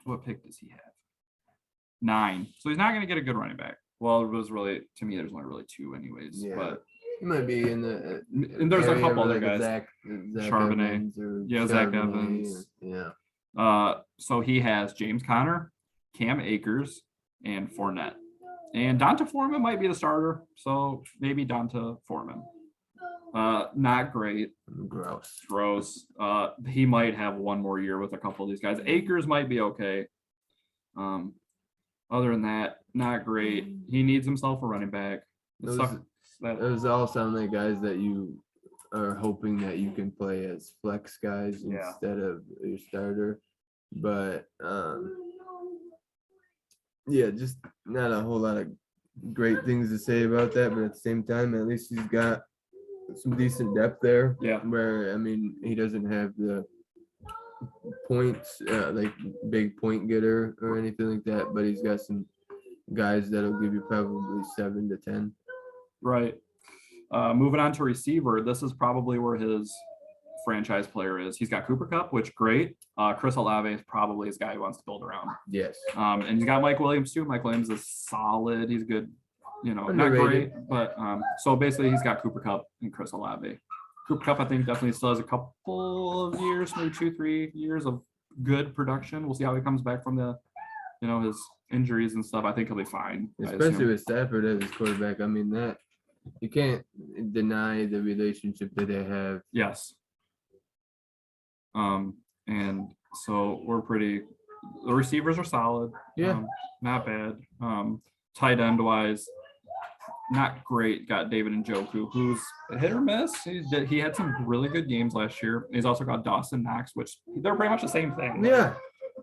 what pick does he have? 9. So he's not going to get a good running back. Well, it was really, to me, there's only really 2 anyways.
Yeah.
But
He might be in the
and there's a
area
couple
of
other
like a
guys.
Zach
Charbonnet.
Evans or
Yeah, Zach
Charbonnet,
Evans.
Yeah.
So he has James Conner, Cam Akers, and Fournette. And Donta Foreman might be the starter. So maybe Donta Foreman. Not great. Gross. He might have one more year with a couple of these guys. Akers might be okay. Other than that, not great. He needs himself a running back.
Those all sound like guys that you are hoping that you can play as flex guys
Yeah.
instead of your starter. But yeah, just not a whole lot of great things to say about that. But at the same time, at least he's got some decent depth there.
Yeah.
Where I mean, he doesn't have the points like big point getter or anything like that, but he's got some guys that'll give you probably 7 to 10.
Right. Moving on to receiver, this is probably where his franchise player is. He's got Cooper Kupp, which great. Chris Olave is probably his guy he wants to build around.
Yes.
And he's got Mike Williams too. Mike Williams is solid. He's good. Not
Underrated.
great, but so basically he's got Cooper Kupp and Chris Olave. Cooper Kupp, I think, definitely still has a couple of years, maybe 2-3 years of good production. We'll see how he comes back from the, his injuries and stuff. I think he'll be fine.
Especially with Stafford as his quarterback. I mean, that you can't deny the relationship that they have.
Yes. And so the receivers are solid.
Yeah.
Not bad. Tight end wise, not great. Got David Njoku, who's hit or miss. He had some really good games last year. He's also got Dawson Knox, which they're pretty much the same thing.
Yeah.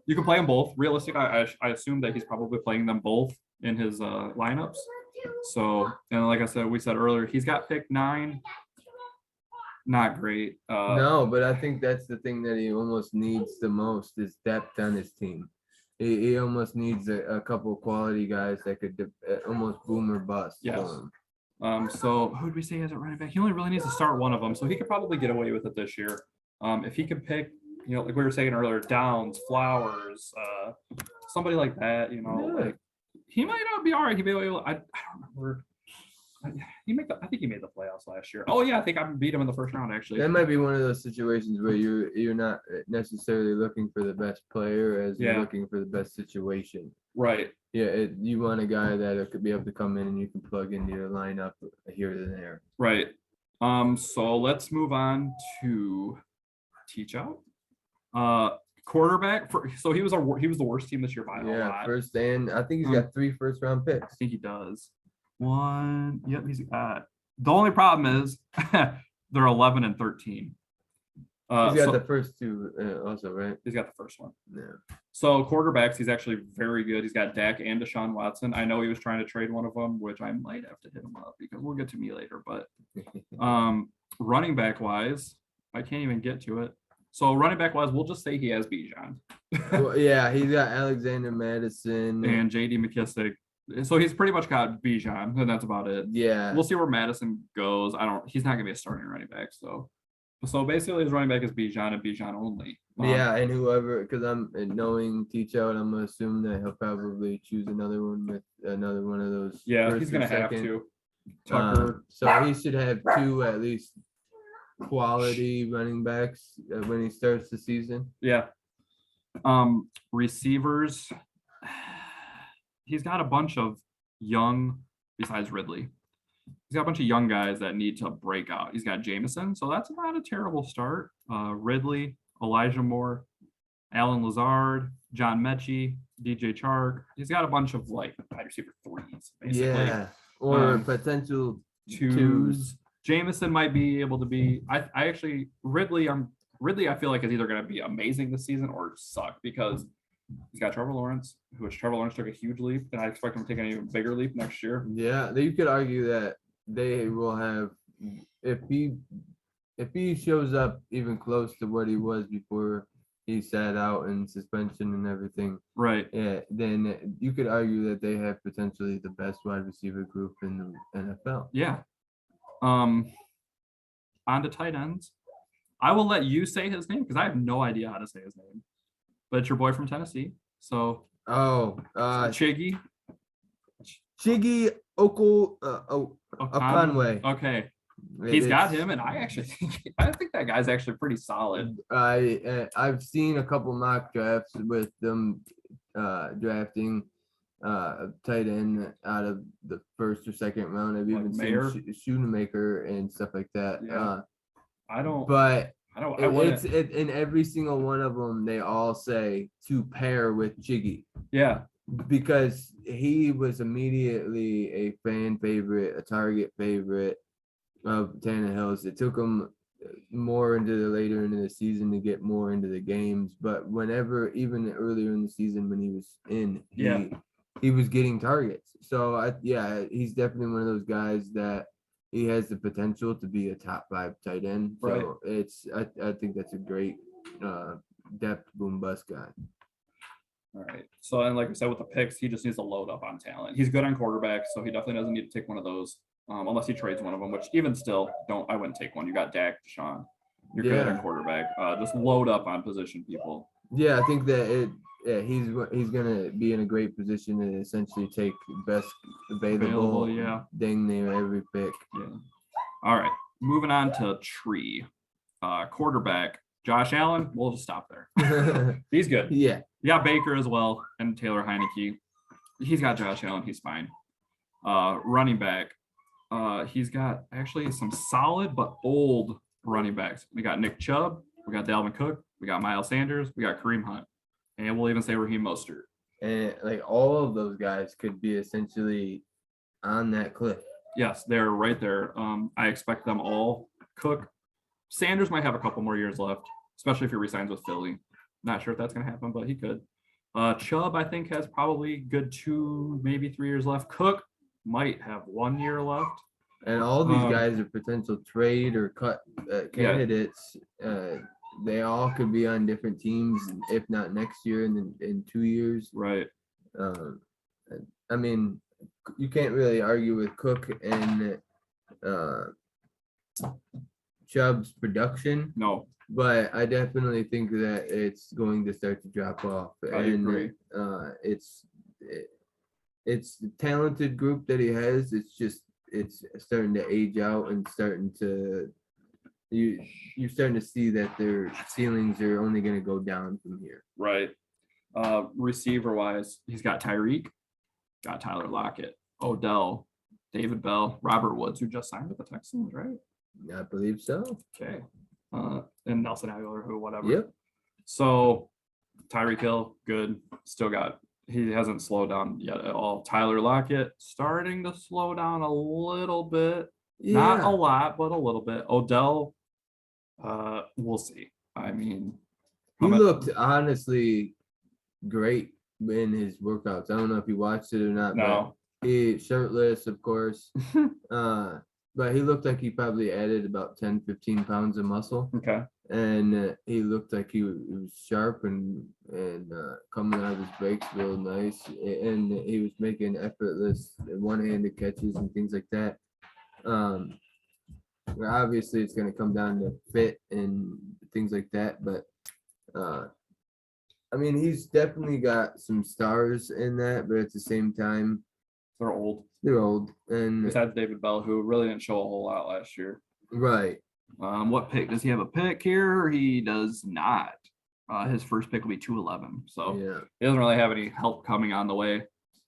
You can play them both. Realistically, I assume that he's probably playing them both in his lineups. So, and like I said, we said earlier, he's got pick 9. Not great.
No, but I think that's the thing that he almost needs the most is depth on his team. He almost needs a couple of quality guys that could almost boom or bust.
Yes. So who would we say has a running back? He only really needs to start one of them, so he could probably get away with it this year. If he could pick, like we were saying earlier, Downs, Flowers, somebody like that, like he might not be all right. He may be able. I don't remember. I think he made the playoffs last year. Oh yeah, I think I beat him in the first round actually.
That might be one of those situations where you're not necessarily looking for the best player as you're looking for the best situation.
Right.
Yeah, you want a guy that could be able to come in and you can plug into your lineup here and there.
Right. So let's move on to teach out. Quarterback. So he was the worst team this year by a lot.
First, and I think he's got 3 first-round picks.
I think he does. 1. Yep, he's got. The only problem is they're 11 and 13.
He's got the first 2 also, right?
He's got the first one.
Yeah.
So quarterbacks, he's actually very good. He's got Dak and Deshaun Watson. I know he was trying to trade one of them, which I might have to hit him up because we'll get to me later. But running back wise, I can't even get to it. So running back wise, we'll just say he has Bijan.
Well, yeah, he's got Alexander Madison
and J.D. McKissick. So he's pretty much got Bijan, and that's about it.
Yeah.
We'll see where Madison goes. He's not gonna be a starting running back. So basically his running back is Bijan and Bijan only.
Yeah, and whoever, because I'm knowing teach out, I'm gonna assume that he'll probably choose another one with another one of those.
Yeah, he's gonna have to. Tucker.
So he should have 2 at least quality running backs when he starts the season.
Yeah. Receivers. He's got a bunch of young, besides Ridley. He's got a bunch of young guys that need to break out. He's got Jameson, so that's not a terrible start. Ridley, Elijah Moore, Alan Lazard, John Mechie, DJ Chark. He's got a bunch of wide receiver 3s, basically.
Yeah. or potential twos.
Jameson might be able to be. I actually Ridley. Ridley. I feel like is either going to be amazing this season or suck because he's got Trevor Lawrence, Trevor Lawrence took a huge leap, and I expect him to take an even bigger leap next year.
Yeah, you could argue that they will have if he shows up even close to what he was before he sat out in suspension and everything.
Right.
Yeah, then you could argue that they have potentially the best wide receiver group in the NFL.
Yeah. On to tight ends. I will let you say his name because I have no idea how to say his name. But it's your boy from Tennessee. So Chiggy
Okonwe.
Okay. He's got him, and I think that guy's actually pretty solid.
I've seen a couple mock drafts with them drafting tight end out of the first or second round. I've even seen Shoemaker and stuff like that.
Yeah.
It's in every single one of them. They all say to pair with Chiggy.
Yeah,
because he was immediately a fan favorite, a target favorite of Tannehill's. It took him more later into the season to get more into the games, but whenever, even earlier in the season when he was in, he was getting targets. So he's definitely one of those guys that he has the potential to be a top 5 tight end. So I think that's a great depth boom bust guy.
All right. So, and like I said, with the picks, he just needs to load up on talent. He's good on quarterback, so he definitely doesn't need to take one of those, unless he trades one of them, which even still, I wouldn't take one. You got Dak, Deshaun. You're good on quarterback. Just load up on position people.
Yeah, I think that he's gonna be in a great position to essentially take best available dang near every pick.
Yeah. All right. Moving on to Tree. Quarterback. Josh Allen, we'll just stop there. He's good.
Yeah.
Yeah, Baker as well, and Taylor Heineke. He's got Josh Allen. He's fine. Running back. He's got actually some solid but old running backs. We got Nick Chubb. We got Dalvin Cook. We got Miles Sanders. We got Kareem Hunt. And we'll even say Raheem Mostert.
And like all of those guys could be essentially on that cliff.
Yes, they're right there. I expect them all. Cook. Sanders might have a couple more years left, especially if he resigns with Philly. Not sure if that's going to happen, but he could. Chubb, I think, has probably good 2, maybe 3 years left. Cook might have 1 year left.
And all these guys are potential trade or cut candidates. They all could be on different teams, if not next year and then in 2 years.
Right.
I mean, you can't really argue with Cook and Chubb's production.
No.
But I definitely think that it's going to start to drop off.
I agree.
It's the talented group that he has. It's starting to age out and starting to you're starting to see that their ceilings are only going to go down from here.
Right. Receiver wise, he's got Tyreek, got Tyler Lockett, Odell, David Bell, Robert Woods, who just signed with the Texans, right?
I believe so.
Okay. And Nelson Aguilar, who whatever.
Yep.
So Tyreek Hill, good. He hasn't slowed down yet at all. Tyler Lockett starting to slow down a little bit. Yeah. Not a lot, but a little bit. Odell, we'll see. I mean,
he looked honestly great in his workouts. I don't know if you watched it or not.
No.
But he shirtless, of course. But he looked like he probably added about 10, 15 pounds of muscle.
Okay.
And he looked like he was sharp and coming out of his breaks real nice. And he was making effortless one-handed catches and things like that. Obviously, it's going to come down to fit and things like that. But, I mean, he's definitely got some stars in that. But at the same time,
they're old.
And
besides David Bell, who really didn't show a whole lot last year.
Right.
What pick? Does he have a pick here? He does not. His first pick will be 211. So he doesn't really have any help coming on the way.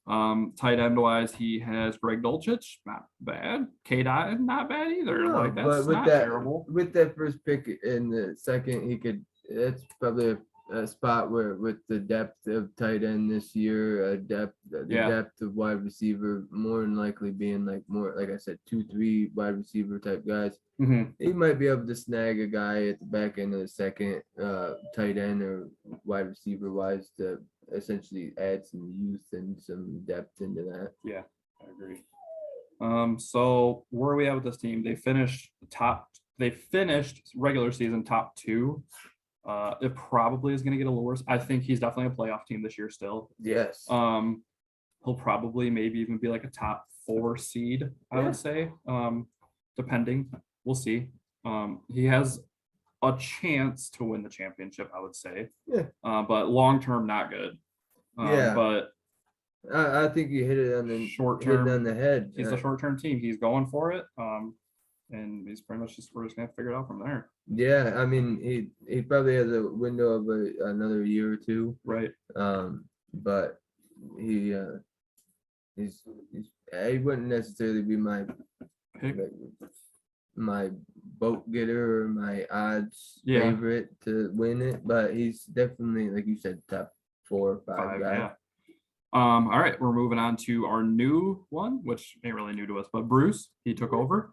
Tight end wise, he has Greg Dulcich, not bad. K-Dot, not bad either.
No,
that's not terrible.
With that first pick in the second, that's probably a spot where with the depth of tight end this year, the
Yeah.
depth of wide receiver, more than likely being like more, like I said, 2-3 wide receiver type guys.
Mhm.
He might be able to snag a guy at the back end of the second, tight end or wide receiver wise to essentially add some youth and some depth into that.
Yeah, I agree. So where are we at with this team? They finished regular season top 2. It probably is going to get a little worse. I think he's definitely a playoff team this year still.
Yes.
He'll probably maybe even be like a top 4 seed, I would say. Depending. We'll see. He has a chance to win the championship, I would say.
Yeah.
But long term, not good.
Yeah.
But
I think you hit it on the
short
hit it
term,
on the head.
he's a short term team. He's going for it. And he's pretty much we're just gonna have to figure it out from there.
Yeah, I mean he probably has a window of another year or two.
Right.
But he wouldn't necessarily be my
Pick.
my vote getter or my odds
Yeah.
favorite to win it, but he's definitely, like you said, top 4 or 5 guy.
Yeah. All right, we're moving on to our new one, which ain't really new to us, but Bruce, he took over.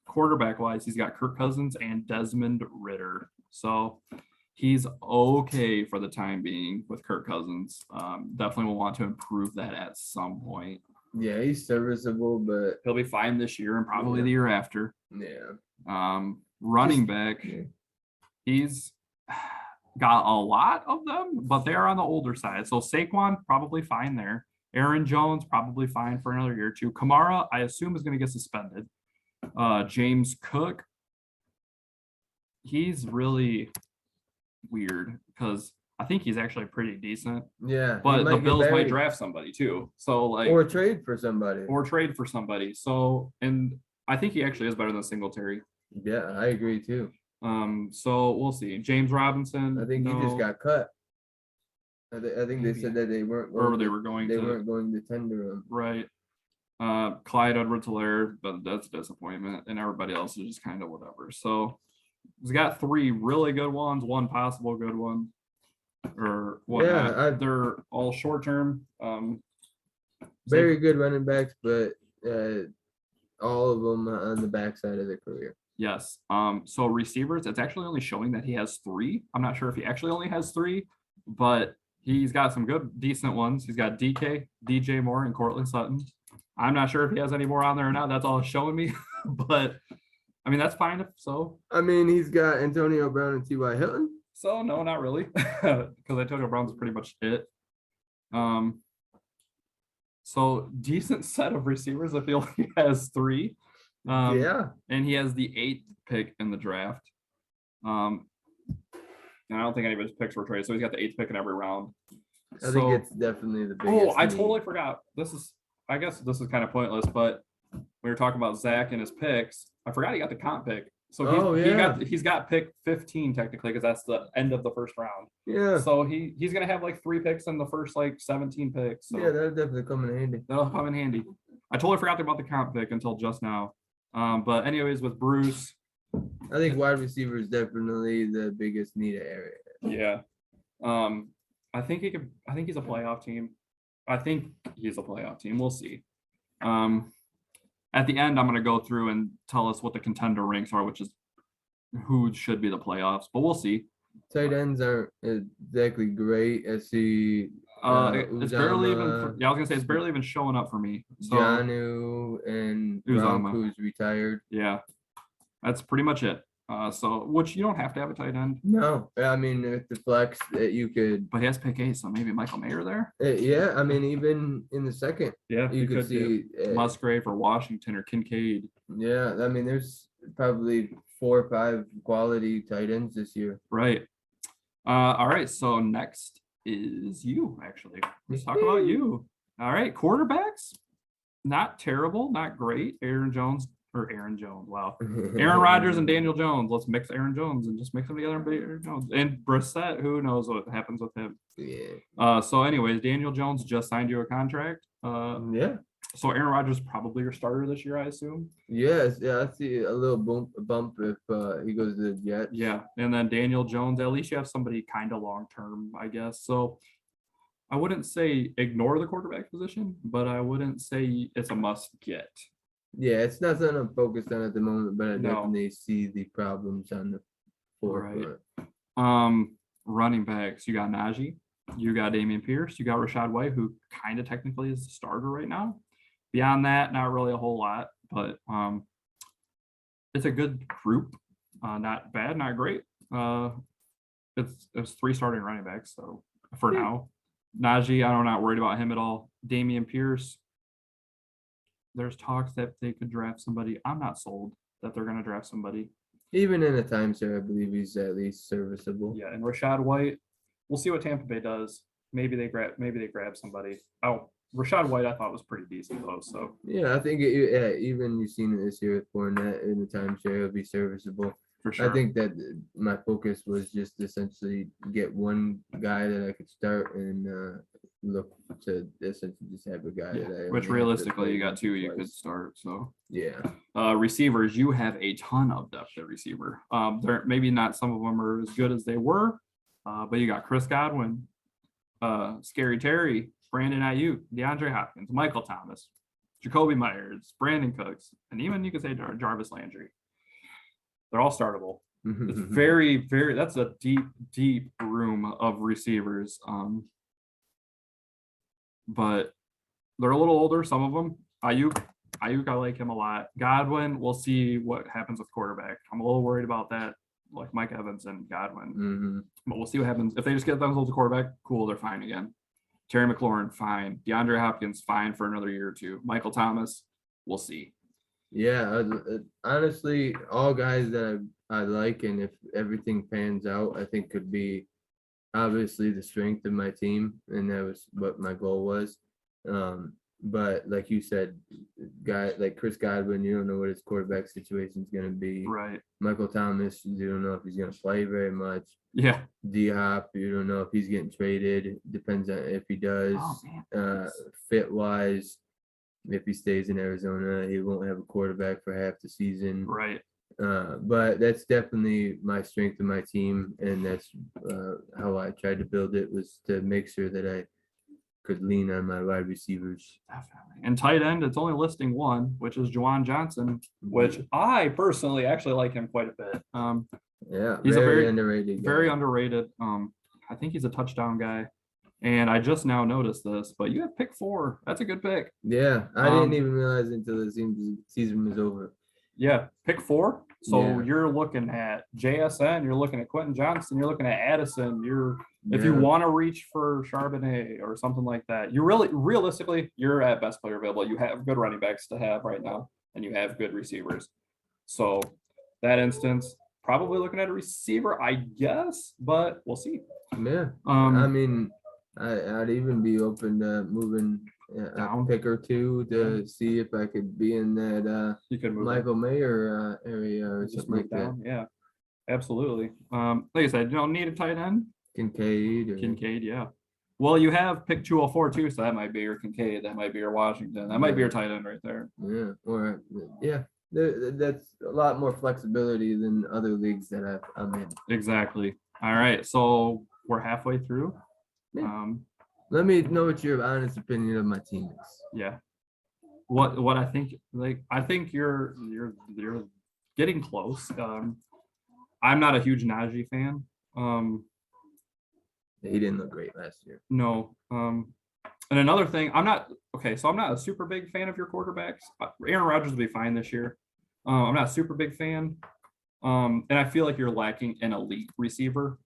Quarterback wise, he's got Kirk Cousins and Desmond Ridder. So he's okay for the time being with Kirk Cousins. Definitely will want to improve that at some point.
Yeah, he's serviceable, but
He'll be fine this year and probably the year after.
Yeah.
Running back, he's got a lot of them, but they are on the older side. So Saquon probably fine there. Aaron Jones probably fine for another year or two. Kamara, I assume, is going to get suspended. James Cook, he's really weird because I think he's actually pretty decent.
Yeah.
But the Bills might draft somebody too. So like
or trade for somebody.
So and I think he actually is better than Singletary.
Yeah, I agree too.
So we'll see. James Robinson.
I think he just got cut. I think they said that they weren't going to tender him.
Right. Clyde Edwards-Helaire, but that's a disappointment, and everybody else is just kind of whatever. So he's got 3 really good ones, 1 possible good one, or whatnot.
Yeah,
they're all short term.
Very good running backs, but all of them on the backside of their career.
Yes. So receivers, it's actually only showing that he has 3. I'm not sure if he actually only has 3, but he's got some good, decent ones. He's got DJ Moore, and Cortland Sutton. I'm not sure if he has any more on there or not. That's all it's showing me. But I mean, that's fine. So
I mean, he's got Antonio Brown and T.Y. Hilton.
So no, not really, because Antonio Brown's pretty much it. So decent set of receivers. I feel like he has 3.
Yeah.
And he has the 8th pick in the draft. And I don't think any of his picks were traded. So he's got the 8th pick in every round.
I think it's definitely the biggest.
Oh, I totally forgot. I guess this is kind of pointless, but we were talking about Zach and his picks. I forgot he got the comp pick. So he's got pick 15 technically, because that's the end of the first round.
Yeah.
So he's gonna have like 3 picks in the first like 17 picks. So
yeah, that'll definitely come in handy.
That'll come in handy. I totally forgot about the comp pick until just now. But anyways, with Bruce,
I think wide receiver is definitely the biggest need area.
Yeah. I think he's a playoff team. We'll see. At the end, I'm going to go through and tell us what the contender ranks are, which is who should be the playoffs, but we'll see.
Tight ends aren't exactly great. I see.
It's barely even. I was gonna say it's barely even showing up for me. So
Janu and Gronk, who's retired.
Yeah, that's pretty much it. So which you don't have to have a tight end.
No, I mean with the flex that you could.
But he has pick 8, so maybe Michael Mayer there.
Yeah, I mean even in the second.
Yeah,
you could see
Musgrave or Washington or Kincaid.
Yeah, I mean there's probably 4 or 5 quality tight ends this year.
Right. All right. So next is you. Actually, let's talk about you. All right, quarterbacks. Not terrible, not great. Aaron Jones or Aaron Jones. Wow. Aaron Rodgers and Daniel Jones. Let's mix Aaron Jones and just mix them together and be Aaron Jones. And Brissett, who knows what happens with him.
Yeah.
So anyways, Daniel Jones just signed you a contract.
Yeah.
So Aaron Rodgers probably your starter this year, I assume.
Yes, yeah, I see a little bump if he goes to the Jets.
Yeah, and then Daniel Jones, at least you have somebody kind of long term, I guess. So I wouldn't say ignore the quarterback position, but I wouldn't say it's a must get.
Yeah, it's not something I'm focused on at the moment, but I
No.
definitely see the problems on the forefront.
Running backs, you got Najee, you got Damian Pierce, you got Rashad White, who kind of technically is the starter right now. Beyond that, not really a whole lot, but it's a good group. Not bad, not great. It's 3 starting running backs, so for now. Najee, I'm not worried about him at all. Damian Pierce, there's talks that they could draft somebody. I'm not sold that they're going to draft somebody.
Even in a timeshare, I believe he's at least serviceable.
Yeah, and Rashad White, we'll see what Tampa Bay does. Maybe they grab somebody. Oh, Rashad White, I thought was pretty decent though. So
yeah, I think even you've seen it this year with Fournette in the timeshare, it'll be serviceable.
for sure.
I think that my focus was just essentially get one guy that I could start and look to essentially just have a guy that I
which realistically you got 2 you could start. So
yeah.
Receivers, you have a ton of depth at receiver. They're maybe not, some of them are as good as they were, but you got Chris Godwin, Scary Terry, Brandon Ayuk, DeAndre Hopkins, Michael Thomas, Jacoby Myers, Brandon Cooks, and even you could say Jarvis Landry. They're all startable. It's very, very, that's a deep, deep room of receivers. But they're a little older, some of them. Ayuk, I like him a lot. Godwin, we'll see what happens with quarterback. I'm a little worried about that, like Mike Evans and Godwin. But we'll see what happens. If they just get themselves a quarterback, cool, they're fine again. Terry McLaurin, fine. DeAndre Hopkins, fine for another year or 2. Michael Thomas, we'll see.
Yeah, honestly, all guys that I like, and if everything pans out, I think could be obviously the strength of my team, and that was what my goal was. But like you said, guy like Chris Godwin, you don't know what his quarterback situation is going to be.
Right.
Michael Thomas, you don't know if he's going to play very much.
Yeah.
D-Hop, you don't know if he's getting traded. Depends on if he does. Fit-wise, if he stays in Arizona, he won't have a quarterback for half the season.
Right.
But that's definitely my strength of my team, and that's how I tried to build it, was to make sure that I could lean on my wide receivers.
Definitely. And tight end, it's only listing 1, which is Juwan Johnson, which I personally actually like him quite a bit.
Yeah,
he's
very underrated.
Very underrated. I think he's a touchdown guy. And I just now noticed this, but you have pick 4. That's a good pick.
Yeah, I didn't even realize until the season was over.
Yeah, pick 4. So you're looking at JSN, you're looking at Quentin Johnson, you're looking at Addison. If you want to reach for Charbonnet or something like that, you realistically, you're at best player available. You have good running backs to have right now, and you have good receivers. So that instance, probably looking at a receiver, I guess, but we'll see.
Yeah. I mean, I'd even be open to moving a pick or 2 to see if I could be in that
you could move
Michael Mayer area or
just
something like
down.
that.
Yeah, absolutely. Like I said, you don't need a tight end. Kincaid, yeah. Well, you have pick 204 too, so that might be your Kincaid, that might be your Washington, that might be your tight end right there.
Yeah, or that's a lot more flexibility than other leagues that I'm in.
Exactly. All right, so we're halfway through.
Yeah. Let me know what your honest opinion of my team is.
Yeah. What I think, I think you're getting close. I'm not a huge Najee fan.
He didn't look great last year.
No. And another thing, I'm not a super big fan of your quarterbacks. Aaron Rodgers will be fine this year. I'm not a super big fan. And I feel like you're lacking an elite receiver.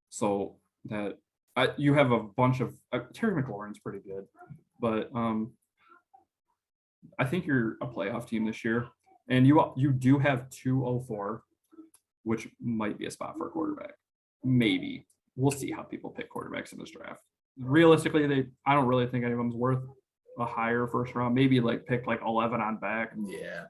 So that you have a bunch of Terry McLaurin's pretty good, but I think you're a playoff team this year, and you do have 204, which might be a spot for a quarterback. Maybe we'll see how people pick quarterbacks in this draft. Realistically, I don't really think any of them's worth a higher first round. Maybe like pick like 11 on back.
Yeah.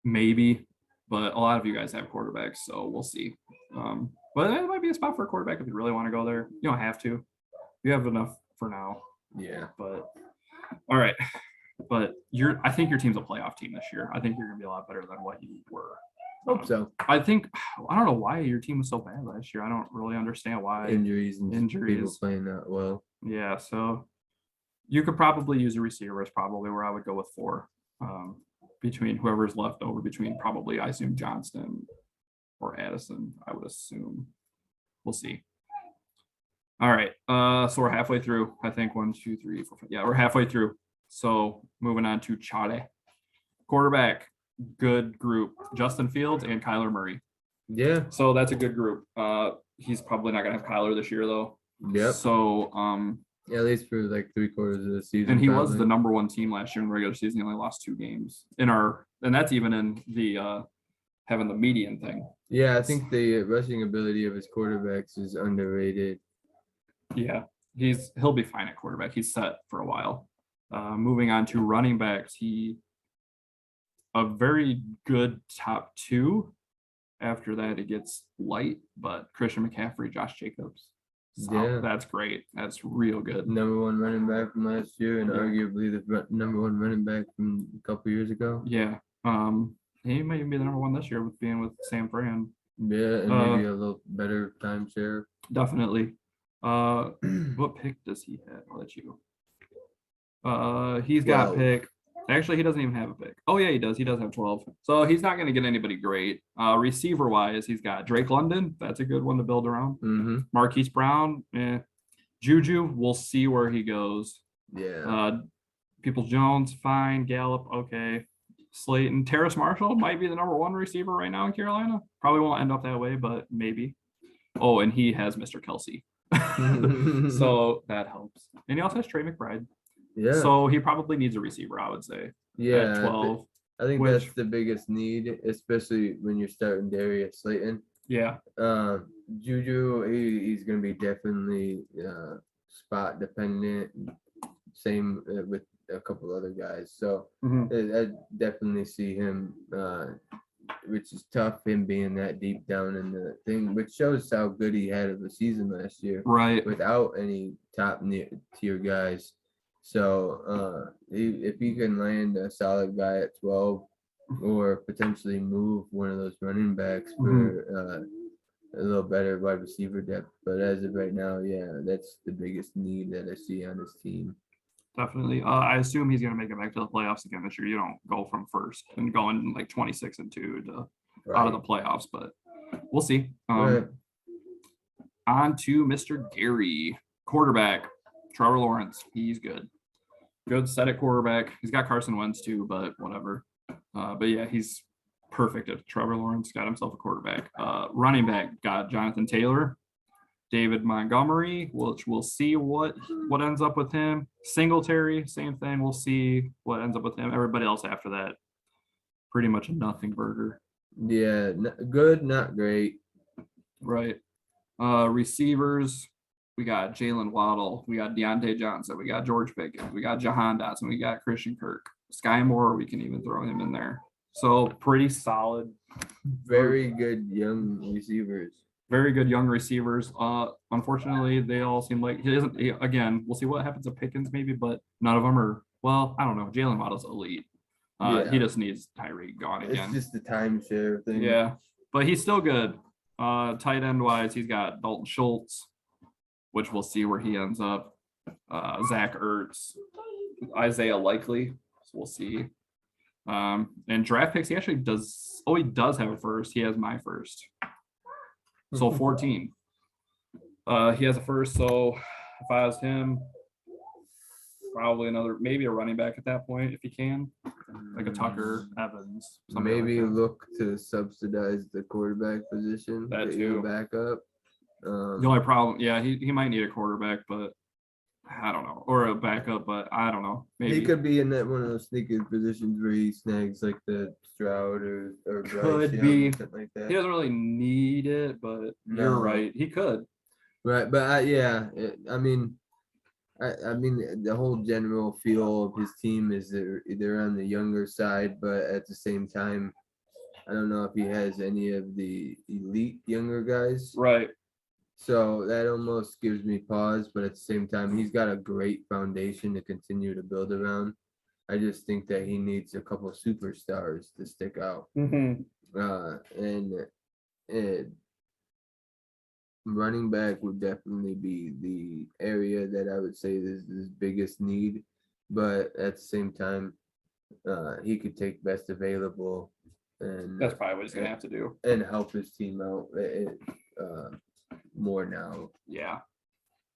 Maybe, but a lot of you guys have quarterbacks, so we'll see. But it might be a spot for a quarterback if you really want to go there. You don't have to. You have enough for now.
Yeah.
But all right. But I think your team's a playoff team this year. I think you're gonna be a lot better than what you were.
Hope so.
I don't know why your team was so bad last year. I don't really understand why.
Injuries people playing that well.
Yeah, so you could probably use a receiver is probably where I would go with 4. Between whoever's left over between probably I assume Johnston or Addison, I would assume. We'll see. All right. So we're halfway through. I think 1, 2, 3, 4, 5. Yeah, we're halfway through. So moving on to Chade. Quarterback, good group. Justin Fields and Kyler Murray.
Yeah.
So that's a good group. He's probably not gonna have Kyler this year though.
Yep.
So
yeah, at least for like 3/4 of the season.
And he was the number 1 team last year in the regular season. He only lost 2 games and that's even in the having the median thing.
Yeah, I think the rushing ability of his quarterbacks is underrated.
Yeah, he'll be fine at quarterback. He's set for a while. Moving on to running backs, a very good top 2. After that, it gets light, but Christian McCaffrey, Josh Jacobs. So
yeah,
that's great. That's real good.
Number 1 running back from last year, and arguably the number 1 running back from a couple years ago.
Yeah. He might even be the number 1 this year with being with Sam Fran.
Yeah, and maybe a little better timeshare.
Definitely. What pick does he have? I'll let you. He's got pick. Actually, he doesn't even have a pick. Oh yeah, he does. He does have 12. So he's not going to get anybody great. Receiver wise, he's got Drake London. That's a good one to build around.
Mm-hmm.
Marquise Brown. Juju. We'll see where he goes.
Yeah.
Peoples Jones, fine. Gallup, okay. Slayton. Terrace Marshall might be the number 1 receiver right now in Carolina. Probably won't end up that way, but maybe. Oh, and he has Mr. Kelsey. So that helps. And he also has Trey McBride.
Yeah.
So he probably needs a receiver, I would say.
Yeah.
At 12.
I think that's the biggest need, especially when you're starting Darius Slayton.
Yeah.
Juju, he's going to be definitely spot dependent. Same with a couple other guys. So I definitely see him, which is tough, him being that deep down in the thing, which shows how good he had of a season last year.
Right.
Without any top tier guys. So if he can land a solid guy at 12 or potentially move one of those running backs for a little better wide receiver depth. But as of right now, yeah, that's the biggest need that I see on his team.
Definitely. I assume he's going to make it back to the playoffs again this year. You don't go from first and going like 26-2 to out of the playoffs, but we'll see. On to Mr. Gary, quarterback, Trevor Lawrence. He's good. Good set at quarterback. He's got Carson Wentz too, but whatever. But yeah, he's perfect at Trevor Lawrence. Got himself a quarterback. Running back got Jonathan Taylor, David Montgomery, which we'll see what ends up with him. Singletary, same thing. We'll see what ends up with him. Everybody else after that, pretty much a nothing burger.
Yeah, good, not great.
Right. Receivers. We got Jalen Waddle. We got Deontay Johnson. We got George Pickens. We got Jahan Dotson. We got Christian Kirk. Sky Moore, we can even throw him in there. So pretty solid.
Very good young receivers.
Very good young receivers. Unfortunately, they all seem like again, we'll see what happens to Pickens maybe, but none of them are, well, I don't know. Jalen Waddle's elite. He just needs Tyreek gone again.
It's just the timeshare thing.
Yeah, but he's still good. Tight end wise, he's got Dalton Schultz, which we'll see where he ends up. Zach Ertz, Isaiah Likely, so we'll see. And draft picks, he actually does. Oh, he does have a first. He has my first. So 14. He has a first. So if I was him, probably maybe a running back at that point if he can, like a Tucker Evans.
Maybe like look to subsidize the quarterback position.
That too.
Back up.
The only problem, yeah, he might need a quarterback, but I don't know, or a backup, but I don't know. Maybe
he could be in that one of those sneaky positions where he snags like the Stroud or
could
Bryce,
be
something like that.
He doesn't really need it, but you're right, he could.
Right, but I mean, I mean, the whole general feel of his team is they're on the younger side, but at the same time, I don't know if he has any of the elite younger guys.
Right.
So that almost gives me pause, but at the same time, he's got a great foundation to continue to build around. I just think that he needs a couple superstars to stick out.
Mm-hmm.
And running back would definitely be the area that I would say is his biggest need. But at the same time, he could take best available and
That's probably what he's gonna have to do.
and help his team out more now.
Yeah.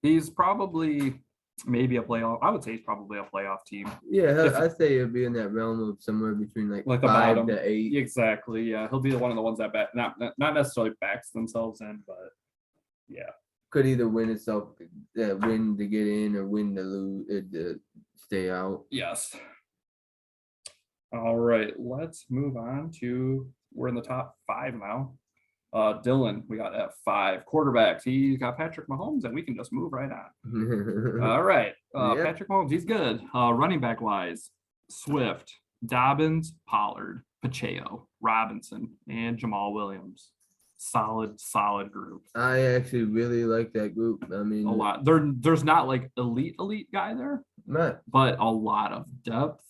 He's probably maybe a playoff. I would say he's probably a playoff team.
Yeah, I'd say it'd be in that realm of somewhere between like
the
5
bottom.
to 8.
Exactly. Yeah. He'll be one of the ones that not necessarily backs themselves in, but yeah.
Could either win itself, win to get in or win to lose to stay out.
Yes. All right. Let's move on to we're in the top 5 now. Dylan, we got at 5 quarterbacks. He's got Patrick Mahomes, and we can just move right on. All right.
Yep.
Patrick Mahomes, he's good. Running back wise, Swift, Dobbins, Pollard, Pacheco, Robinson, and Jamal Williams. Solid group.
I actually really like that group. I mean,
A lot. There's not like elite guy there,
Matt,
but a lot of depth.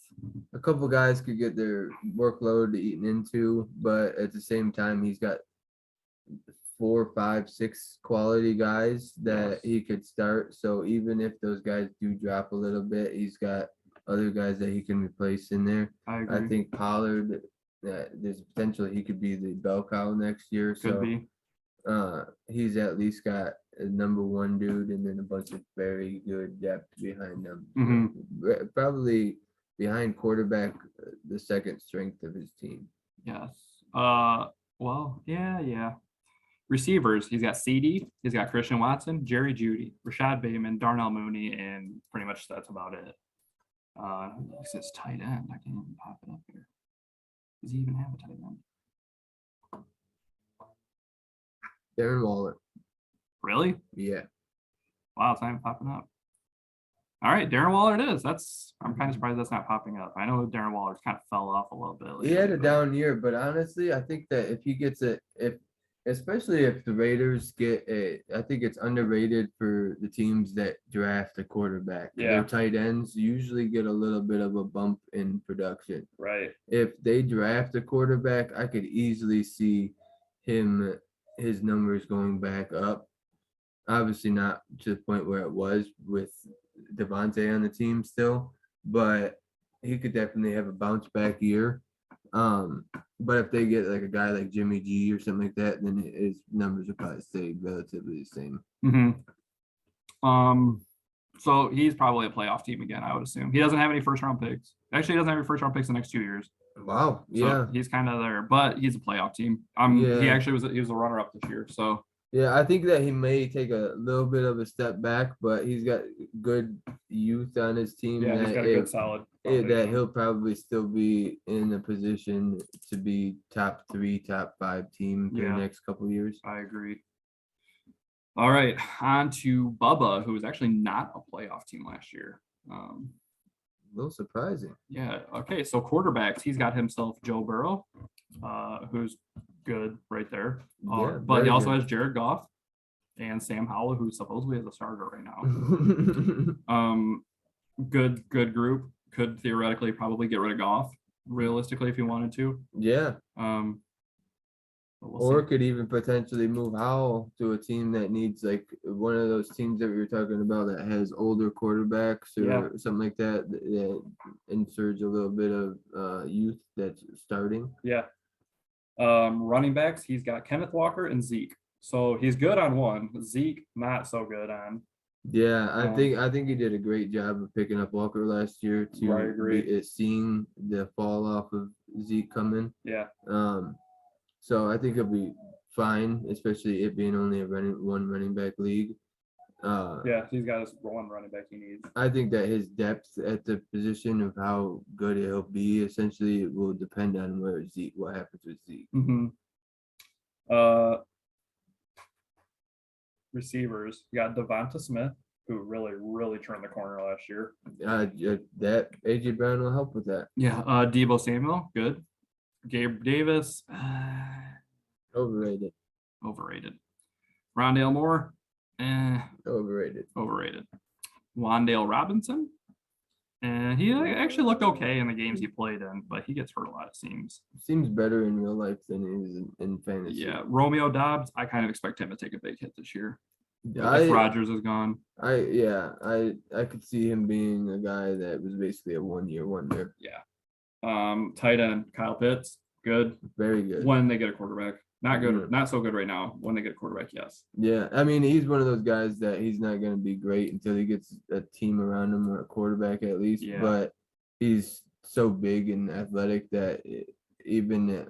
a couple guys could get their workload eaten into, but at the same time, he's got 4, 5, 6 quality guys that
Yes.
he could start. So even if those guys do drop a little bit, he's got other guys that he can replace in there.
I agree.
I think Pollard, there's potential he could be the bell cow next year.
Could
So
be.
he's at least got a number 1 dude and then a bunch of very good depth behind them.
Mhm.
Probably behind quarterback, the second strength of his team.
Yes. Well, yeah. Receivers, he's got CD, he's got Christian Watson, Jerry Jeudy, Rashad Bateman, Darnell Mooney, and pretty much that's about it. It says tight end. I can't even pop it up here. Does he even have a tight end?
Darren Waller.
Really?
Yeah.
Wow, it's not even popping up. All right, Darren Waller it is. I'm kind of surprised that's not popping up. I know Darren Waller's kind of fell off a little bit lately.
He had a down year, but honestly, I think that if he gets especially if the Raiders I think it's underrated for the teams that draft a quarterback.
Yeah.
Their tight ends usually get a little bit of a bump in production.
Right.
If they draft a quarterback, I could easily see his numbers going back up. Obviously not to the point where it was with Devontae on the team still, but he could definitely have a bounce back year. But if they get like a guy like Jimmy G or something like that, then his numbers will probably stay relatively the same.
Mm-hmm. So he's probably a playoff team again, I would assume. He doesn't have any first round picks. Actually, he doesn't have any first round picks the next 2 years.
Wow.
So
Yeah.
he's kind of there, but he's a playoff team.
Yeah.
He actually was a runner up this year. So
yeah, I think that he may take a little bit of a step back, but he's got good youth on his team.
yeah, he's got a good solid.
That
foundation.
he'll probably still be in a position to be top 3, top 5 team for
Yeah.
the next couple of years.
I agree. All right, on to Bubba, who was actually not a playoff team last year.
A little surprising.
Yeah. Okay. So quarterbacks, he's got himself Joe Burrow, who's good right there.
Yeah,
But he
very
also
good.
has Jared Goff and Sam Howell, who supposedly is a starter right now. Good group. Could theoretically probably get rid of Goff realistically if he wanted to.
Yeah.
We'll
Or
see.
could even potentially move Howell to a team that needs like one of those teams that we were talking about that has older quarterbacks or something like that inserts a little bit of youth that's starting.
Yeah. Running backs, he's got Kenneth Walker and Zeke. So he's good on one. Zeke not so good on.
Yeah, I think he did a great job of picking up Walker last year to
I agree.
seeing the fall off of Zeke coming.
Yeah.
So I think he'll be fine, especially it being only a one running back league.
Yeah, he's got his one running back he needs.
I think that his depth at the position of how good he'll be essentially will depend on what happens with Zeke.
Mm-hmm. Receivers, you got Devonta Smith, who really turned the corner last year.
That AJ Brown will help with that.
Yeah, Debo Samuel, good. Gabe Davis,
Overrated.
overrated. Rondale Moore,
Overrated.
overrated. Wandale Robinson, and he actually looked okay in the games he played in, but he gets hurt a lot, it seems.
Seems better in real life than he is in fantasy.
Yeah, Romeo Dobbs, I kind of expect him to take a big hit this year.
I
If Rodgers is gone.
I could see him being a guy that was basically a 1-year wonder.
Yeah. Tight end, Kyle Pitts, good.
Very good.
When they get a quarterback. Not good,
Yeah.
not so good right now. When they get a quarterback, yes.
Yeah, I mean, he's one of those guys that he's not going to be great until he gets a team around him or a quarterback at least.
Yeah.
But he's so big and athletic that even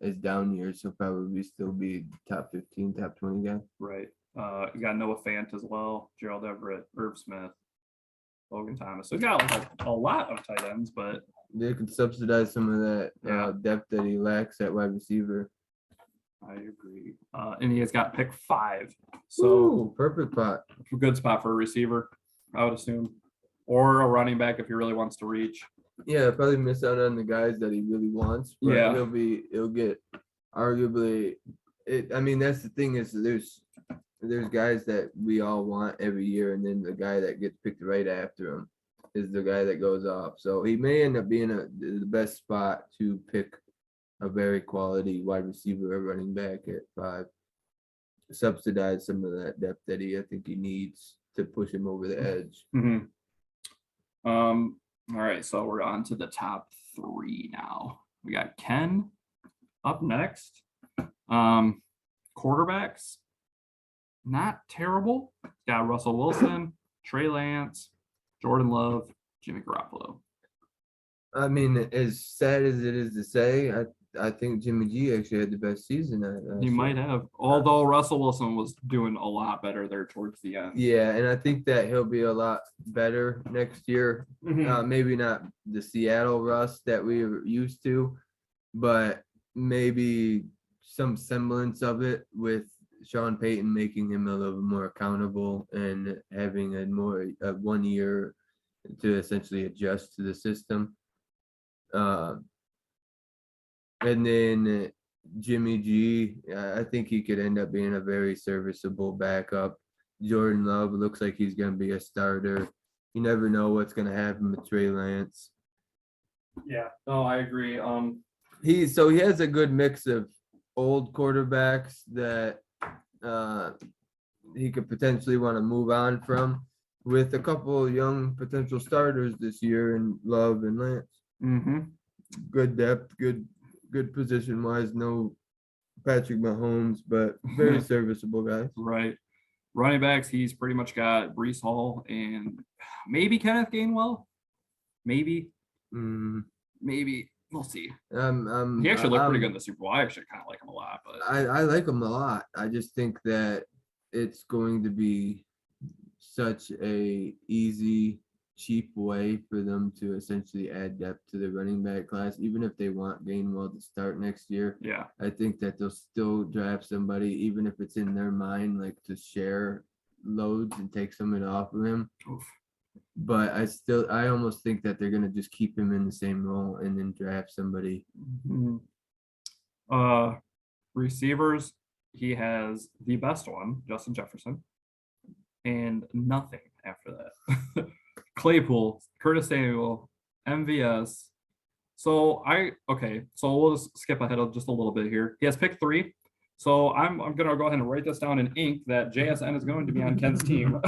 his down years, he'll probably still be top 15, top 20 guy.
Right. You got Noah Fant as well, Gerald Everett, Irv Smith, Logan Thomas. So he's got like a lot of tight ends, but
They could subsidize some of that depth that he lacks at wide receiver.
I agree. And he has got pick 5. So
Ooh, perfect pot.
good spot for a receiver, I would assume. Or a running back if he really wants to reach.
Yeah, probably miss out on the guys that he really wants. But
Yeah.
he'll get arguably. I mean, that's the thing is there's guys that we all want every year, and then the guy that gets picked right after him is the guy that goes off. So he may end up being the best spot to pick a very quality wide receiver or running back at 5. Subsidize some of that depth that I think he needs to push him over the edge.
Mm-hmm. All right, so we're on to the top 3 now. We got Ken up next. Quarterbacks, not terrible. Got Russell Wilson, Trey Lance, Jordan Love, Jimmy Garoppolo.
I mean, as sad as it is to say, I think Jimmy G actually had the best season.
He might have, although Russell Wilson was doing a lot better there towards the end.
Yeah, and I think that he'll be a lot better next year.
Mhm.
Maybe not the Seattle Russ that we were used to, but maybe some semblance of it with Sean Payton making him a little more accountable and having a 1 year to essentially adjust to the system. And then Jimmy G, I think he could end up being a very serviceable backup. Jordan Love looks like he's going to be a starter. You never know what's going to happen with Trey Lance.
Yeah, no, I agree.
He has a good mix of old quarterbacks that he could potentially want to move on from, with a couple young potential starters this year in Love and Lance.
Mm-hmm.
Good depth, good position wise. No Patrick Mahomes, but very serviceable guys.
Right. Running backs, he's pretty much got Breece Hall and maybe Kenneth Gainwell. Maybe. Maybe. We'll see. He actually looked pretty good in the Super Bowl. I actually kind of like him a lot. But
I like him a lot. I just think that it's going to be such a easy, cheap way for them to essentially add depth to the running back class, even if they want Gainwell to start next year.
Yeah.
I think that they'll still draft somebody, even if it's in their mind, like to share loads and take some of it off of him.
Oof.
But I almost think that they're gonna just keep him in the same role and then draft somebody.
Mm-hmm. Receivers, he has the best one, Justin Jefferson, and nothing after that. Claypool, Curtis Samuel, MVS. So we'll just skip ahead just a little bit here. He has pick 3. So I'm gonna go ahead and write this down in ink that JSN is going to be on Ken's team.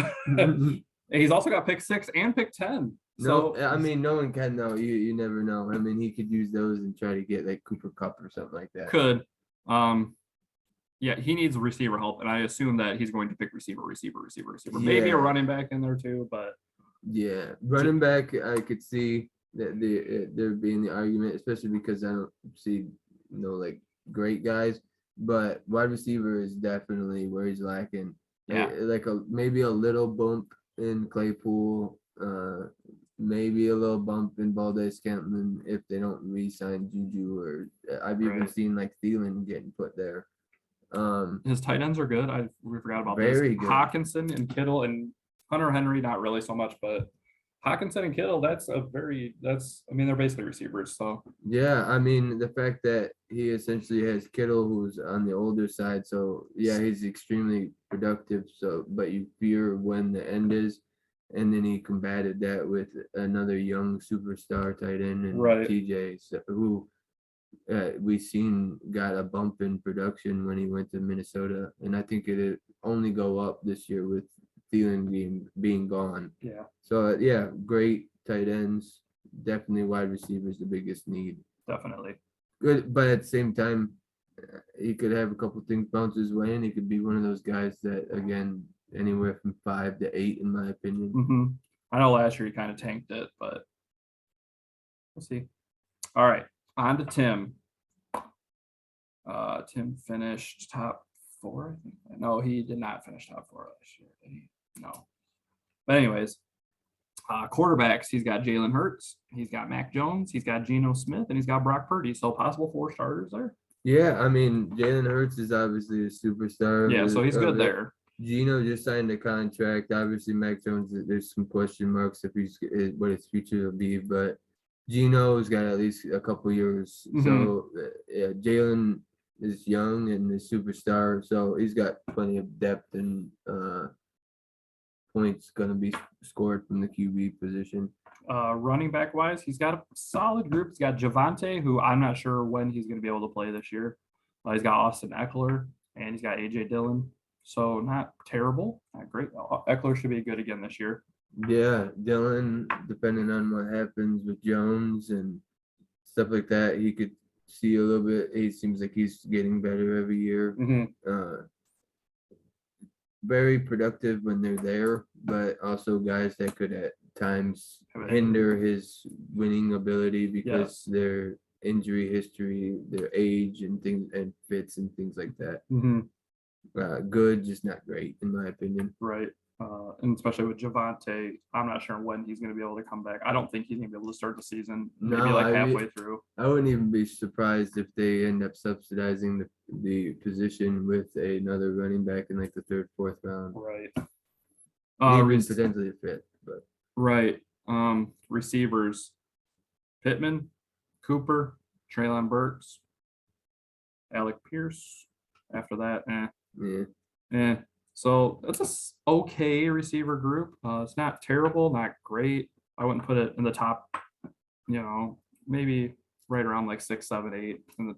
He's also got pick 6 and pick 10.
So I mean, no one can know. You never know. I mean, he could use those and try to get like Cooper Kupp or something like that.
Could. Yeah, he needs receiver help, and I assume that he's going to pick receiver.
Yeah.
Maybe a running back in there too, but
yeah, running back, I could see that there being the argument, especially because I don't see like great guys, but wide receiver is definitely where he's lacking.
Yeah,
maybe a little bump in Claypool, maybe a little bump in Valdez-Scantling if they don't re-sign Juju, or I've even seen like Thielen getting put there.
His tight ends are good. We forgot about
very
this.
good.
Hawkinson and Kittle and Hunter Henry, not really so much, but Hawkinson and Kittle, I mean, they're basically receivers. So
Yeah, I mean the fact that he essentially has Kittle, who's on the older side, so yeah, he's extremely productive. So, but you fear when the end is, and then he combated that with another young superstar tight end and
Right.
TJ, who we seen got a bump in production when he went to Minnesota, and I think it'll only go up this year with Thielen being gone.
Yeah,
So yeah, great tight ends. Definitely wide receivers the biggest need.
definitely.
Good, but at the same time, he could have a couple things bounce his way, and he could be one of those guys that again anywhere from 5 to 8, in my opinion.
Mm-hmm. I know last year he kind of tanked it, but we'll see. All right, on to Tim. Tim finished top 4. I think. No, he did not finish top 4 last year. Did he? No. But anyways, quarterbacks, he's got Jalen Hurts, he's got Mac Jones, he's got Geno Smith, and he's got Brock Purdy. So possible 4 starters there.
Yeah, I mean Jalen Hurts is obviously a superstar.
Yeah, so he's good there.
Geno just signed a contract. Obviously, Mac Jones, there's some question marks if what his future will be, but Geno's got at least a couple years.
Mhm.
So yeah, Jalen is young and a superstar, so he's got plenty of depth and points going to be scored from the QB position.
Running back wise, he's got a solid group. He's got Javante, who I'm not sure when he's going to be able to play this year. He's got Austin Eckler, and he's got AJ Dillon. So not terrible, not great. Eckler should be good again this year.
Yeah, Dillon, depending on what happens with Jones and stuff like that, he could see a little bit. He seems like he's getting better every year.
Mm-hmm.
Very productive when they're there, but also guys that could at times hinder his winning ability because their injury history, their age, and things and fits and things like that.
Mm-hmm.
Good, just not great in my opinion.
Right. And especially with Javante, I'm not sure when he's going to be able to come back. I don't think he's going to be able to start the season. Maybe halfway through.
I wouldn't even be surprised if they end up subsidizing the position with another running back in like the 3rd, 4th round.
Right.
Even potentially a 5th, but
right. Receivers: Pittman, Cooper, Treylon Burks, Alec Pierce. After that, So that's a okay receiver group. It's not terrible, not great. I wouldn't put it in the top, maybe right around like 6, 7, 8 in the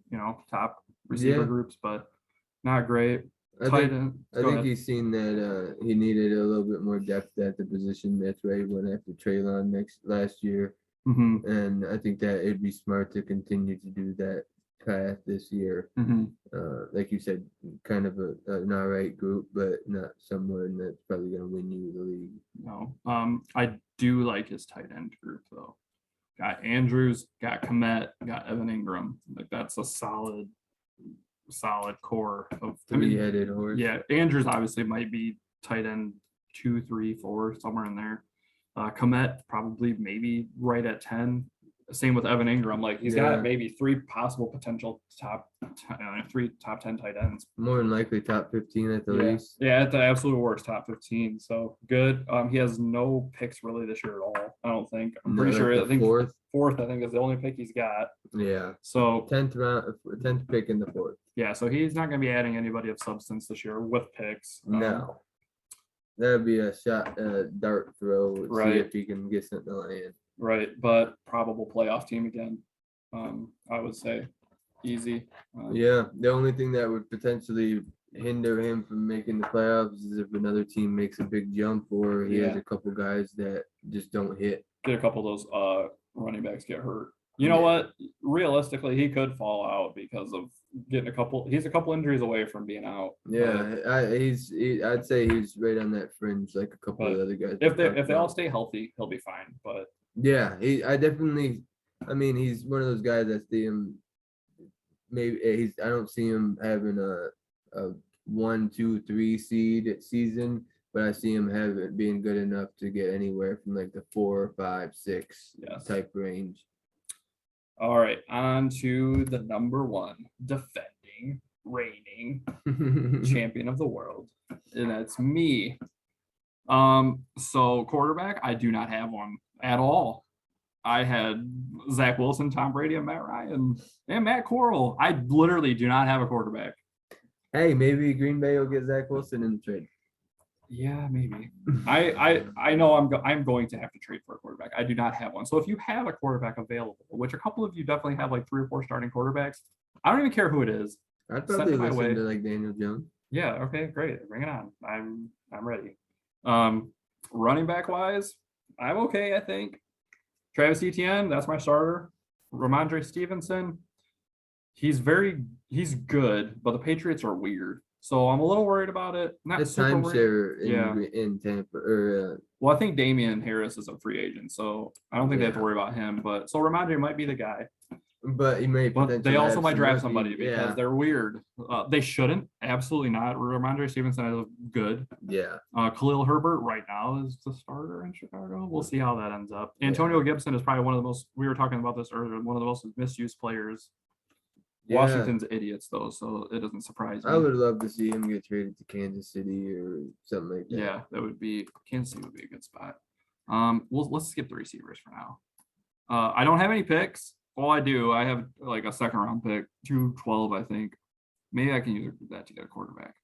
top receiver groups, but not great.
I think he's seen that he needed a little bit more depth at the position. That's why he went after Treylon last year.
Mm-hmm.
And I think that it'd be smart to continue to do that path this year.
Mm-hmm.
Like you said, kind of an all right group, but not someone that's probably going to win you the league.
No. I do like his tight end group though. Got Andrews, got Komet, got Evan Ingram. Like that's a solid core of
3-headed horse.
Yeah, Andrews obviously might be tight end 2, 3, 4, somewhere in there. Komet probably maybe right at 10. Same with Evan Ingram. Like he's got maybe 3 possible potential top 10 tight ends. More
than likely top 15 at the least.
Yeah, at the absolute worst, top 15. So good. He has no picks really this year at all. I don't think. I'm pretty sure. I think fourth. I think is the only pick he's got.
Yeah.
So
10th pick in the 4th.
Yeah. So he's not going to be adding anybody of substance this year with picks.
No. That'd be a dart throw.
Right.
See if he can get something to land.
Right, but probable playoff team again. I would say easy.
Yeah, the only thing that would potentially hinder him from making the playoffs is if another team makes a big jump or he has a couple guys that just don't hit.
Get a couple of those running backs get hurt. You know what? Realistically, he could fall out because of getting he's a couple injuries away from being out.
Yeah, I'd say he's right on that fringe, like a couple of other guys.
If they all stay healthy, he'll be fine. But
yeah, he's one of those guys that see him. Maybe I don't see him having a 1, 2, 3 seed season, but I see him being good enough to get anywhere from like the 4, 5, 6 type range.
All right, on to the number 1 defending, reigning champion of the world, and that's me. So quarterback, I do not have one at all. I had Zach Wilson, Tom Brady, and Matt Ryan, and Matt Corral. I literally do not have a quarterback.
Hey, maybe Green Bay will get Zach Wilson in the trade.
Yeah, maybe. I know I'm going to have to trade for a quarterback. I do not have one. So if you have a quarterback available, which a couple of you definitely have like 3 or 4 starting quarterbacks, I don't even care who it is.
I'd
Send
probably
it my way.
listen to like Daniel Jones.
Yeah, okay, great. Bring it on. I'm ready. Running back wise, I'm okay, I think. Travis Etienne, that's my starter. Ramondre Stevenson, he's good, but the Patriots are weird. So I'm a little worried about it. Not
It's
super worried.
timeshare in Tampa or
Well, I think Damian Harris is a free agent, so I don't think they have to
Yeah.
worry about him. But so Ramondre might be the guy.
but he may
But they
potentially
also
have
might draft
rookie-
somebody because
yeah,
they're weird. They shouldn't. Absolutely not. Ramondre Stevenson is good.
yeah.
Khalil Herbert right now is the starter in Chicago. We'll see how that ends up. Antonio Gibson is probably one of the most, we were talking about this earlier, one of the most misused players.
Yeah.
Washington's idiots though, so it doesn't surprise me.
I would love to see him get traded to Kansas City or something like that.
Yeah, that would be, Kansas City would be a good spot. Let's skip the receivers for now. I don't have any picks. All I do, I have like a 2nd round pick, 212, I think. Maybe I can use that to get a quarterback.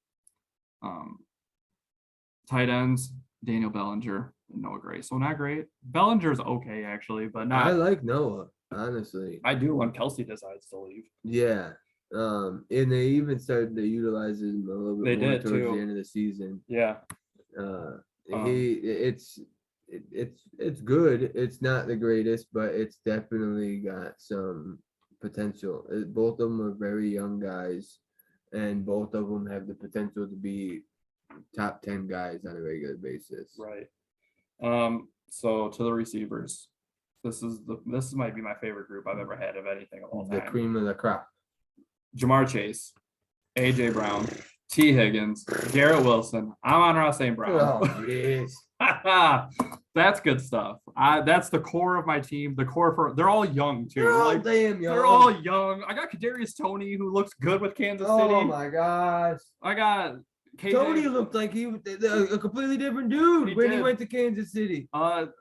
Tight ends, Daniel Bellinger and Noah Gray. So not great. Bellinger's okay actually, but not.
I like Noah, honestly.
I do when Kelsey decides to leave.
Yeah. And they even started to utilize him a little bit
They
more
did,
towards
too.
the end of the season.
Yeah.
It's good. It's not the greatest, but it's definitely got some potential. Both of them are very young guys, and both of them have the potential to be top 10 guys on a regular basis.
Right. So to the receivers, this might be my favorite group I've ever had of anything of all
The
time.
cream of the crop.
Jamar Chase, AJ Brown, T. Higgins, Garrett Wilson. I'm on Ross St. Brown.
Oh, yes.
That's good stuff. That's the core of my team. The core they're all young too.
They're all damn young.
They're all young. I got Kadarius Toney, who looks good with Kansas City.
Oh my gosh.
I got KJ.
Tony looked like he was a completely different dude
He
when he
did.
went to Kansas City.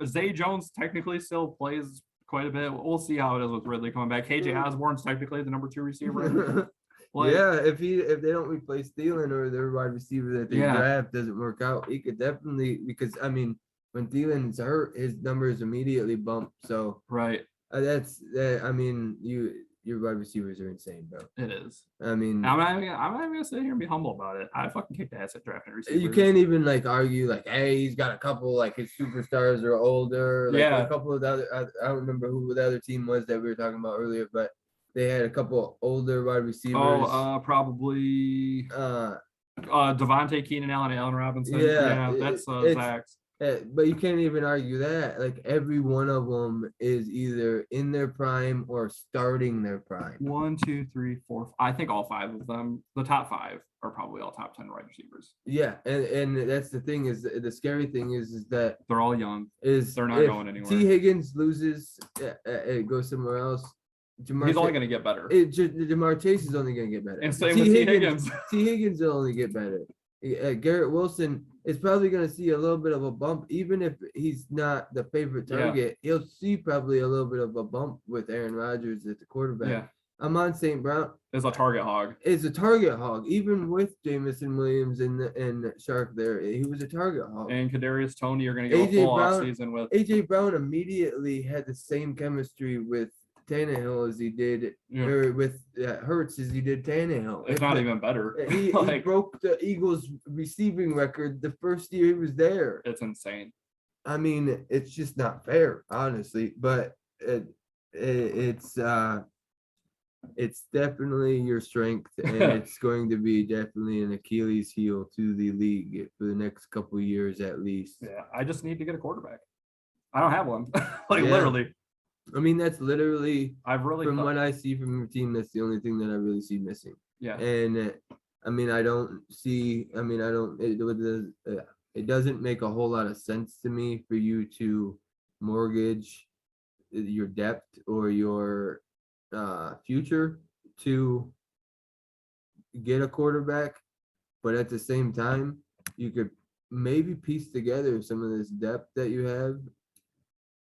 Zay Jones technically still plays quite a bit. We'll see how it is with Ridley coming back. KJ Osborne's technically the number 2 receiver.
Yeah, if they don't replace Thielen or their wide receiver that they draft doesn't work out, he could definitely, because I mean, when Thielen's hurt, his numbers immediately bump. So
right,
I mean, your wide receivers are insane, bro.
it is.
I mean,
I'm not even gonna sit here and be humble about it. I fucking kicked ass at drafting receivers.
you can't even like argue like, hey, he's got a couple like his superstars are older. Like, a couple of the other, I don't remember who the other team was that we were talking about earlier, but they had a couple older wide receivers.
Probably Devontae Keenan Allen and Allen Robinson.
Yeah,
that's Zach's.
But you can't even argue that. Like every one of them is either in their prime or starting their prime.
1, 2, 3, 4. I think all 5 of them, the top 5, are probably all top 10 wide receivers.
Yeah, and that's the thing is the scary thing is that
they're all young. They're not going anywhere.
T. Higgins loses, it goes somewhere else.
He's only going to get better.
Jamar Chase is only going to get better.
And same with T. Higgins.
T. Higgins will only get better. Garrett Wilson is probably going to see a little bit of a bump, even if he's not the favorite target. Yeah. He'll see probably a little bit of a bump with Aaron Rodgers at the quarterback. Yeah. Amon St. Brown
is a target hog.
Even with Jamison Williams and Shark there, he was a target hog.
And Kadarius Toney are going to go full off season with.
AJ Brown immediately had the same chemistry with Tannehill as he did, or with Hurts as he did Tannehill.
It's not even better.
He broke the Eagles receiving record the first year he was there.
It's insane.
I mean, it's just not fair, honestly. But it's definitely your strength, and it's going to be definitely an Achilles heel to the league for the next couple of years at least.
Yeah, I just need to get a quarterback. I don't have one. Literally.
I mean, that's literally
from
what I see from your team. That's the only thing that I really see missing.
Yeah.
And I mean, it doesn't make a whole lot of sense to me for you to mortgage your depth or your future to get a quarterback, but at the same time, you could maybe piece together some of this depth that you have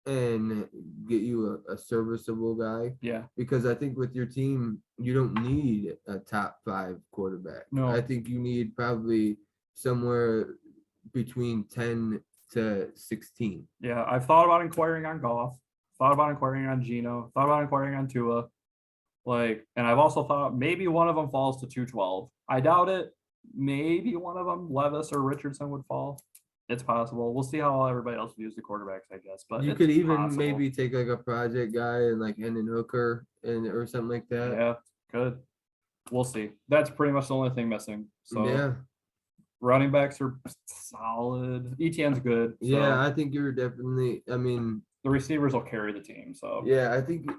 and get you a serviceable guy.
Yeah.
Because I think with your team, you don't need a top 5 quarterback.
No.
I think you need probably somewhere between 10 to 16.
Yeah, I've thought about inquiring on Goff, thought about inquiring on Gino, thought about inquiring on Tua. And I've also thought maybe one of them falls to 212. I doubt it. Maybe one of them, Levis or Richardson, would fall. It's possible. We'll see how everybody else views the quarterbacks, I guess. But
you
it's
could even
possible.
maybe take like a project guy and like Hendon Hooker and or something like that.
Yeah, good. We'll see. That's pretty much the only thing missing. So
yeah,
running backs are solid. ETN's good. So
yeah, I think you're definitely. I mean,
the receivers will carry the team. So
yeah, I think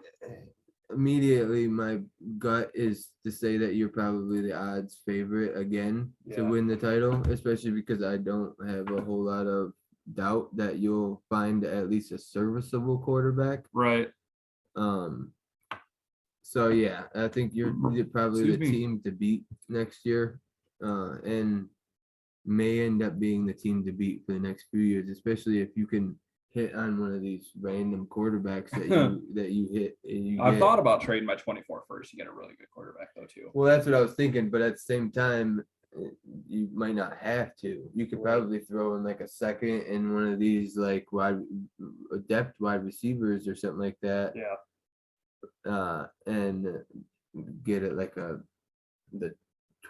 immediately my gut is to say that you're probably the odds favorite again to
Yeah.
win the title, especially because I don't have a whole lot of doubt that you'll find at least a serviceable quarterback.
right.
So yeah, I think you're probably
Excuse
the
me.
team to beat next year, and may end up being the team to beat for the next few years, especially if you can hit on one of these random quarterbacks that you hit. And
I've thought about trading my 24 first to get a really good quarterback though too.
Well, that's what I was thinking, but at the same time, you might not have to. You could probably throw in like a second in one of these like depth wide receivers or something like that.
Yeah.
And get it like the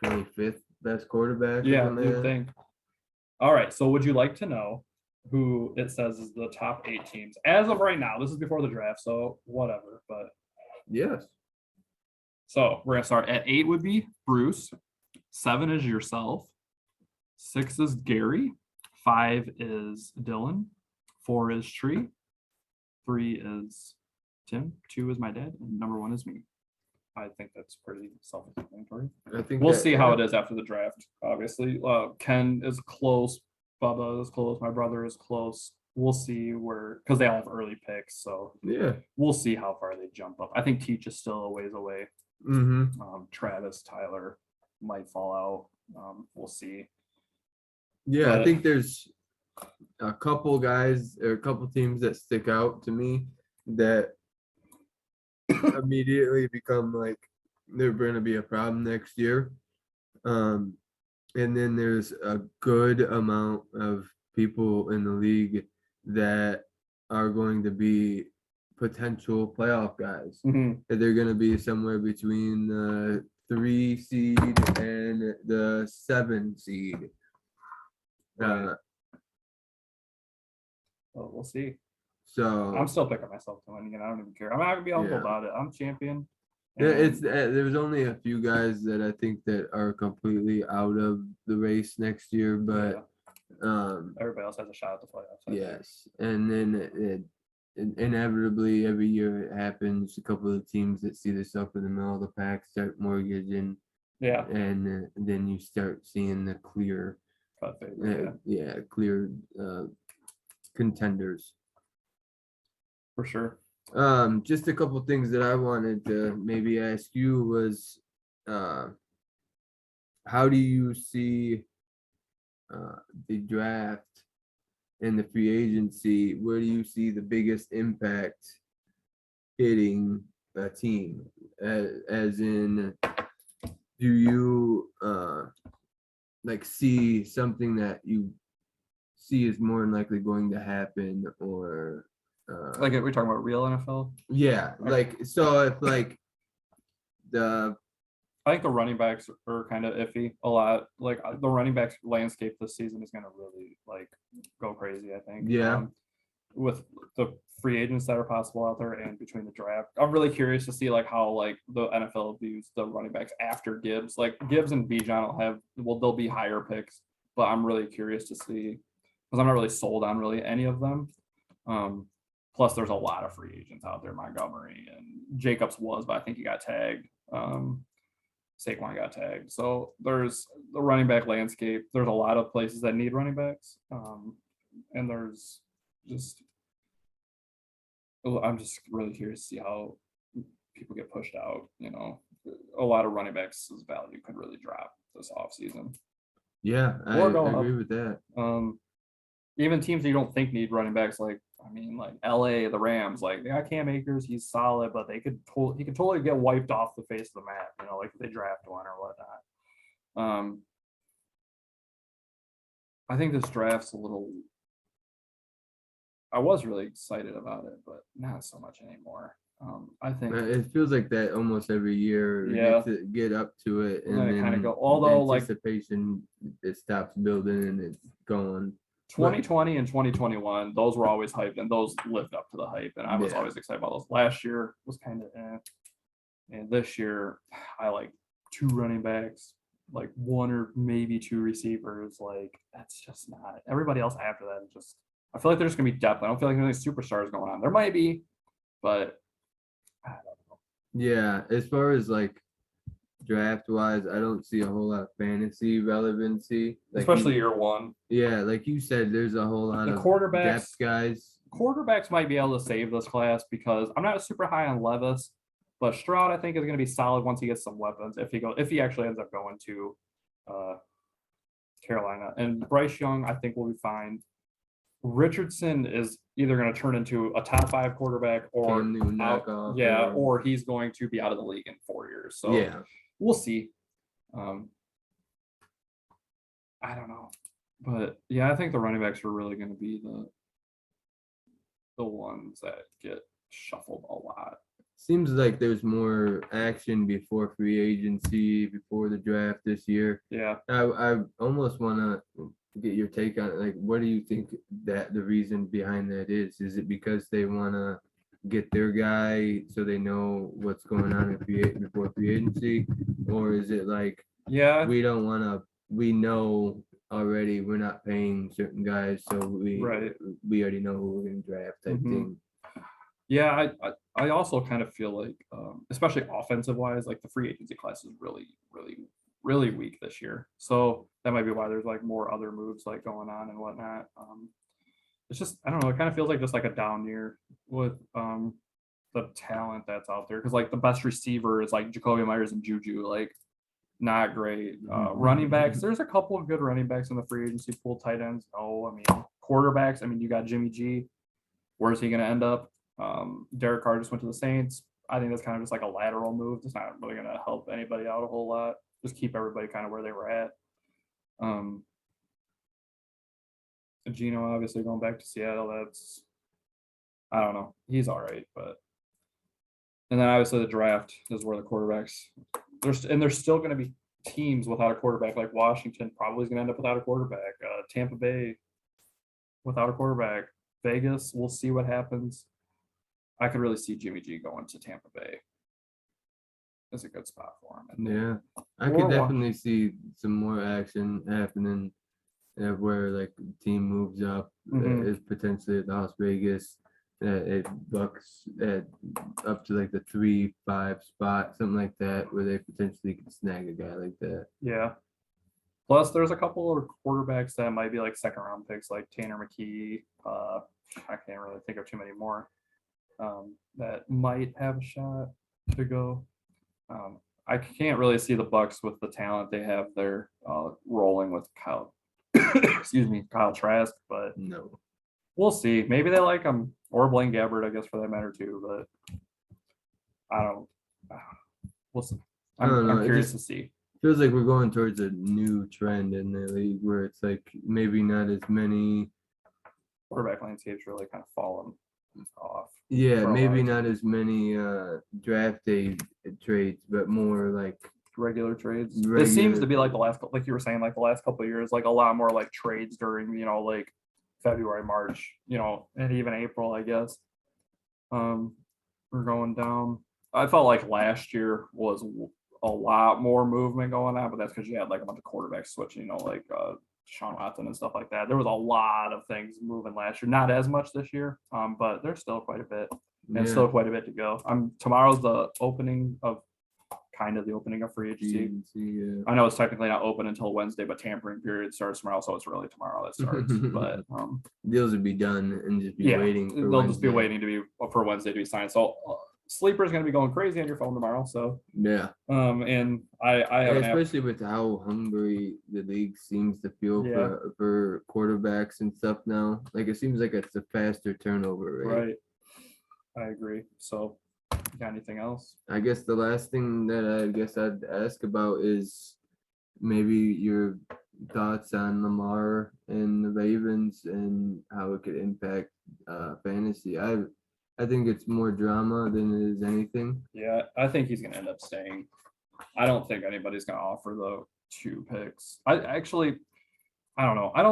25th best quarterback.
Yeah, you'd think. All right. So would you like to know who it says is the top 8 teams as of right now? This is before the draft, so whatever. But
yes.
So we're gonna start at 8 would be Bruce, 7 is yourself, 6 is Gary, 5 is Dylan, 4 is Tree, 3 is Tim, 2 is my dad, and number 1 is me. I think that's pretty self-explanatory.
I think
we'll see how it is after the draft. Obviously, Ken is close, Bubba is close, my brother is close. We'll see where, because they all have early picks, so
yeah,
we'll see how far they jump up. I think Teach is still a ways away. Travis, Tyler might fall out. We'll see.
Yeah, but I think there's a couple guys or a couple teams that stick out to me that immediately become like they're going to be a problem next year. And then there's a good amount of people in the league that are going to be potential playoff guys. They're going to be somewhere between the 3 seed and the 7 seed.
Well, we'll see.
So
I'm still picking myself to win. I don't even care. I'm not gonna be humble about it. I'm champion.
Yeah, it's there's only a few guys that I think that are completely out of the race next year, but
everybody else has a shot at the playoffs.
Yes, and then inevitably every year it happens. A couple of teams that see themselves in the middle of the pack start mortgaging.
Yeah,
and then you start seeing the clear, clear contenders.
For sure.
Just a couple things that I wanted to maybe ask you was, how do you see the draft and the free agency? Where do you see the biggest impact hitting a team? As in, do you like see something that you see is more than likely going to happen, or
like we're talking about real NFL?
Yeah, like so if like
I think the running backs are kind of iffy a lot. Like the running backs landscape this season is going to really like go crazy, I think.
Yeah.
With the free agents that are possible out there and between the draft, I'm really curious to see like how like the NFL views the running backs after Gibbs. Like Gibbs and Bijan they'll be higher picks, but I'm really curious to see because I'm not really sold on really any of them. Plus, there's a lot of free agents out there. Montgomery and Jacobs was, but I think he got tagged. Saquon got tagged. So there's the running back landscape. There's a lot of places that need running backs. And there's just, I'm just really curious to see how people get pushed out. A lot of running backs' value could really drop this offseason.
Yeah, I
or go
agree
up.
with that.
Even teams that you don't think need running backs, like I mean, like LA, the Rams, like they got Cam Akers, he's solid, but he could totally get wiped off the face of the map, you know, like if they draft one or whatnot. I think this draft's a little. I was really excited about it, but not so much anymore. I think
It feels like that almost every year.
Yeah.
Get up to it, and
then it
then
kind of go. Although like
anticipation, it stops building and it's gone.
2020 and 2021, those were always hyped, and those lived up to the hype, and I was
Yeah.
always excited about those. Last year was kind of, and this year I like 2 running backs, like 1 or maybe 2 receivers. Like that's just not everybody else after that. Is just I feel like there's gonna be depth. I don't feel like there's any superstars going on. There might be, but I don't know.
Yeah, as far as like draft wise, I don't see a whole lot of fantasy relevancy. Like
Especially year 1.
Yeah, like you said, there's a whole lot
The
of
quarterbacks-
depth guys.
Quarterbacks might be able to save this class because I'm not super high on Levis, but Stroud I think is going to be solid once he gets some weapons. If he actually ends up going to Carolina, and Bryce Young I think will be fine. Richardson is either going to turn into a top 5 quarterback or
Cam Newton knockoff,
or he's going to be out of the league in 4 years. So
yeah,
we'll see. I don't know, but yeah, I think the running backs are really going to be the ones that get shuffled a lot.
seems like there's more action before free agency, before the draft this year.
Yeah,
I almost want to get your take on it. Like, what do you think that the reason behind that is? Is it because they want to get their guy so they know what's going on before free agency, or is it like
yeah,
we don't want to? We know already we're not paying certain guys, so we already know who we're going to draft type thing.
Yeah, I also kind of feel like, especially offensive wise, like the free agency class is really, really, really weak this year. So that might be why there's like more other moves like going on and whatnot. It's just I don't know. It kind of feels like just like a down year with the talent that's out there because like the best receiver is like Jacoby Myers and Juju, like not great. Running backs, there's a couple of good running backs in the free agency pool. Tight ends, I mean quarterbacks. I mean you got Jimmy G. Where's he going to end up? Derek Carr just went to the Saints. I think that's kind of just like a lateral move. It's not really going to help anybody out a whole lot. Just keep everybody kind of where they were at. Gino obviously going back to Seattle. That's I don't know. He's all right, but and then obviously the draft is where the quarterbacks there's still going to be teams without a quarterback. Like Washington probably is going to end up without a quarterback. Tampa Bay without a quarterback. Vegas, we'll see what happens. I could really see Jimmy G going to Tampa Bay. That's a good spot for him.
Yeah, I could definitely see some more action happening where like the team moves up, is potentially at Las Vegas. It bucks up to like the 3-5 spot, something like that, where they potentially can snag a guy like that.
Yeah. Plus, there's a couple of quarterbacks that might be like 2nd round picks, like Tanner McKee. I can't really think of too many more that might have a shot to go. I can't really see the Bucks with the talent they have there rolling with Kyle. Excuse me, Kyle Trask, but
no,
we'll see. Maybe they like him or Blaine Gabbert, I guess, for that matter too. But I don't. We'll see. I'm curious to see.
Feels like we're going towards a new trend in the league where it's like maybe not as many
quarterback landscape's really kind of fallen off.
Yeah, maybe not as many draft day trades, but more like
regular trades. It seems to be like like you were saying, like the last couple of years, like a lot more like trades during, like February, March, and even April, I guess. We're going down. I felt like last year was a lot more movement going on, but that's because you had like a bunch of quarterbacks switching, like Sean Watson and stuff like that. There was a lot of things moving last year, not as much this year, but there's still quite a bit, and still quite a bit to go. Tomorrow's the opening of free agency.
Yeah.
I know it's technically not open until Wednesday, but tampering period starts tomorrow, so it's really tomorrow that starts. But
deals would be done and just be waiting.
They'll just be waiting for Wednesday to be signed. So Sleeper is going to be going crazy on your phone tomorrow. So
Yeah.
and I have an app.
Especially with how hungry the league seems to feel
Yeah.
for quarterbacks and stuff now. Like it seems like it's a faster turnover rate.
Right. I agree. So, you got anything else?
I guess the last thing that I guess I'd ask about is maybe your thoughts on Lamar and the Ravens and how it could impact fantasy. I think it's more drama than it is anything.
Yeah, I think he's going to end up staying. I don't think anybody's going to offer the 2 picks. I don't know. I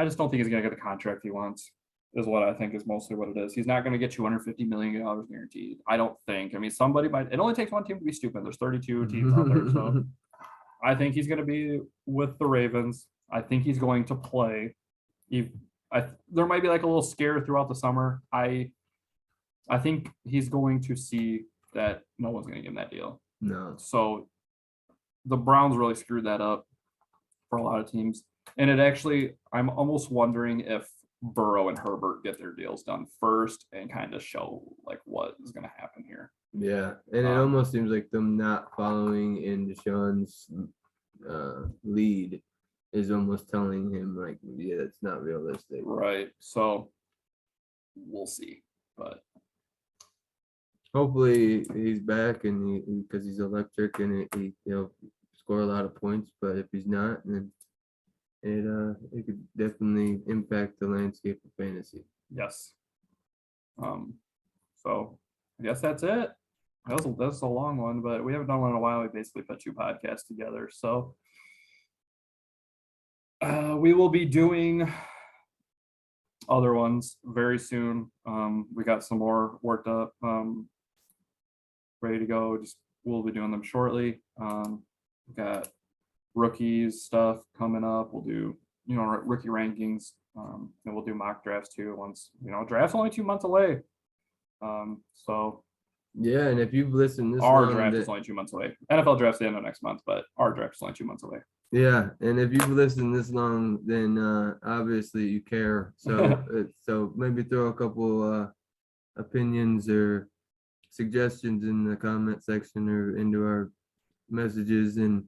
just don't think he's going to get the contract he wants, is what I think is mostly what it is. He's not going to get $250 million guaranteed. I don't think. I mean, somebody might. It only takes one team to be stupid. There's 32 teams out there. So I think he's going to be with the Ravens. I think he's going to play. There might be like a little scare throughout the summer. I think he's going to see that no one's going to give him that deal.
No.
So the Browns really screwed that up for a lot of teams. And it actually, I'm almost wondering if Burrow and Herbert get their deals done first and kind of show like what is going to happen here.
Yeah, and it almost seems like them not following in Deshaun's lead is almost telling him like, yeah, that's not realistic.
Right. So we'll see. But
hopefully he's back and because he's electric and he'll score a lot of points. But if he's not, then it could definitely impact the landscape of fantasy.
yes. So I guess that's it. That's a long one, but we haven't done one in a while. We basically put 2 podcasts together. So we will be doing other ones very soon. We got some more worked up, ready to go. We'll be doing them shortly. We got rookies stuff coming up. We'll do, rookie rankings. And we'll do mock drafts too. Once, draft's only 2 months away. So
yeah, and if you've listened this
our
long,
draft is only 2 months away. NFL draft's the end of next month, but our draft is only 2 months away.
Yeah, and if you've listened this long, then obviously you care. So so maybe throw a couple opinions or suggestions in the comment section or into our messages, and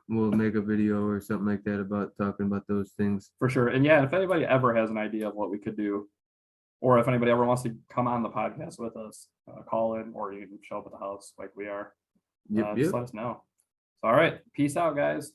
we'll make a video or something like that about talking about those things.
For sure. And yeah, if anybody ever has an idea of what we could do, or if anybody ever wants to come on the podcast with us, call in, or you can show up at the house like we are.
Yep.
Just let us know. So, all right. Peace out, guys.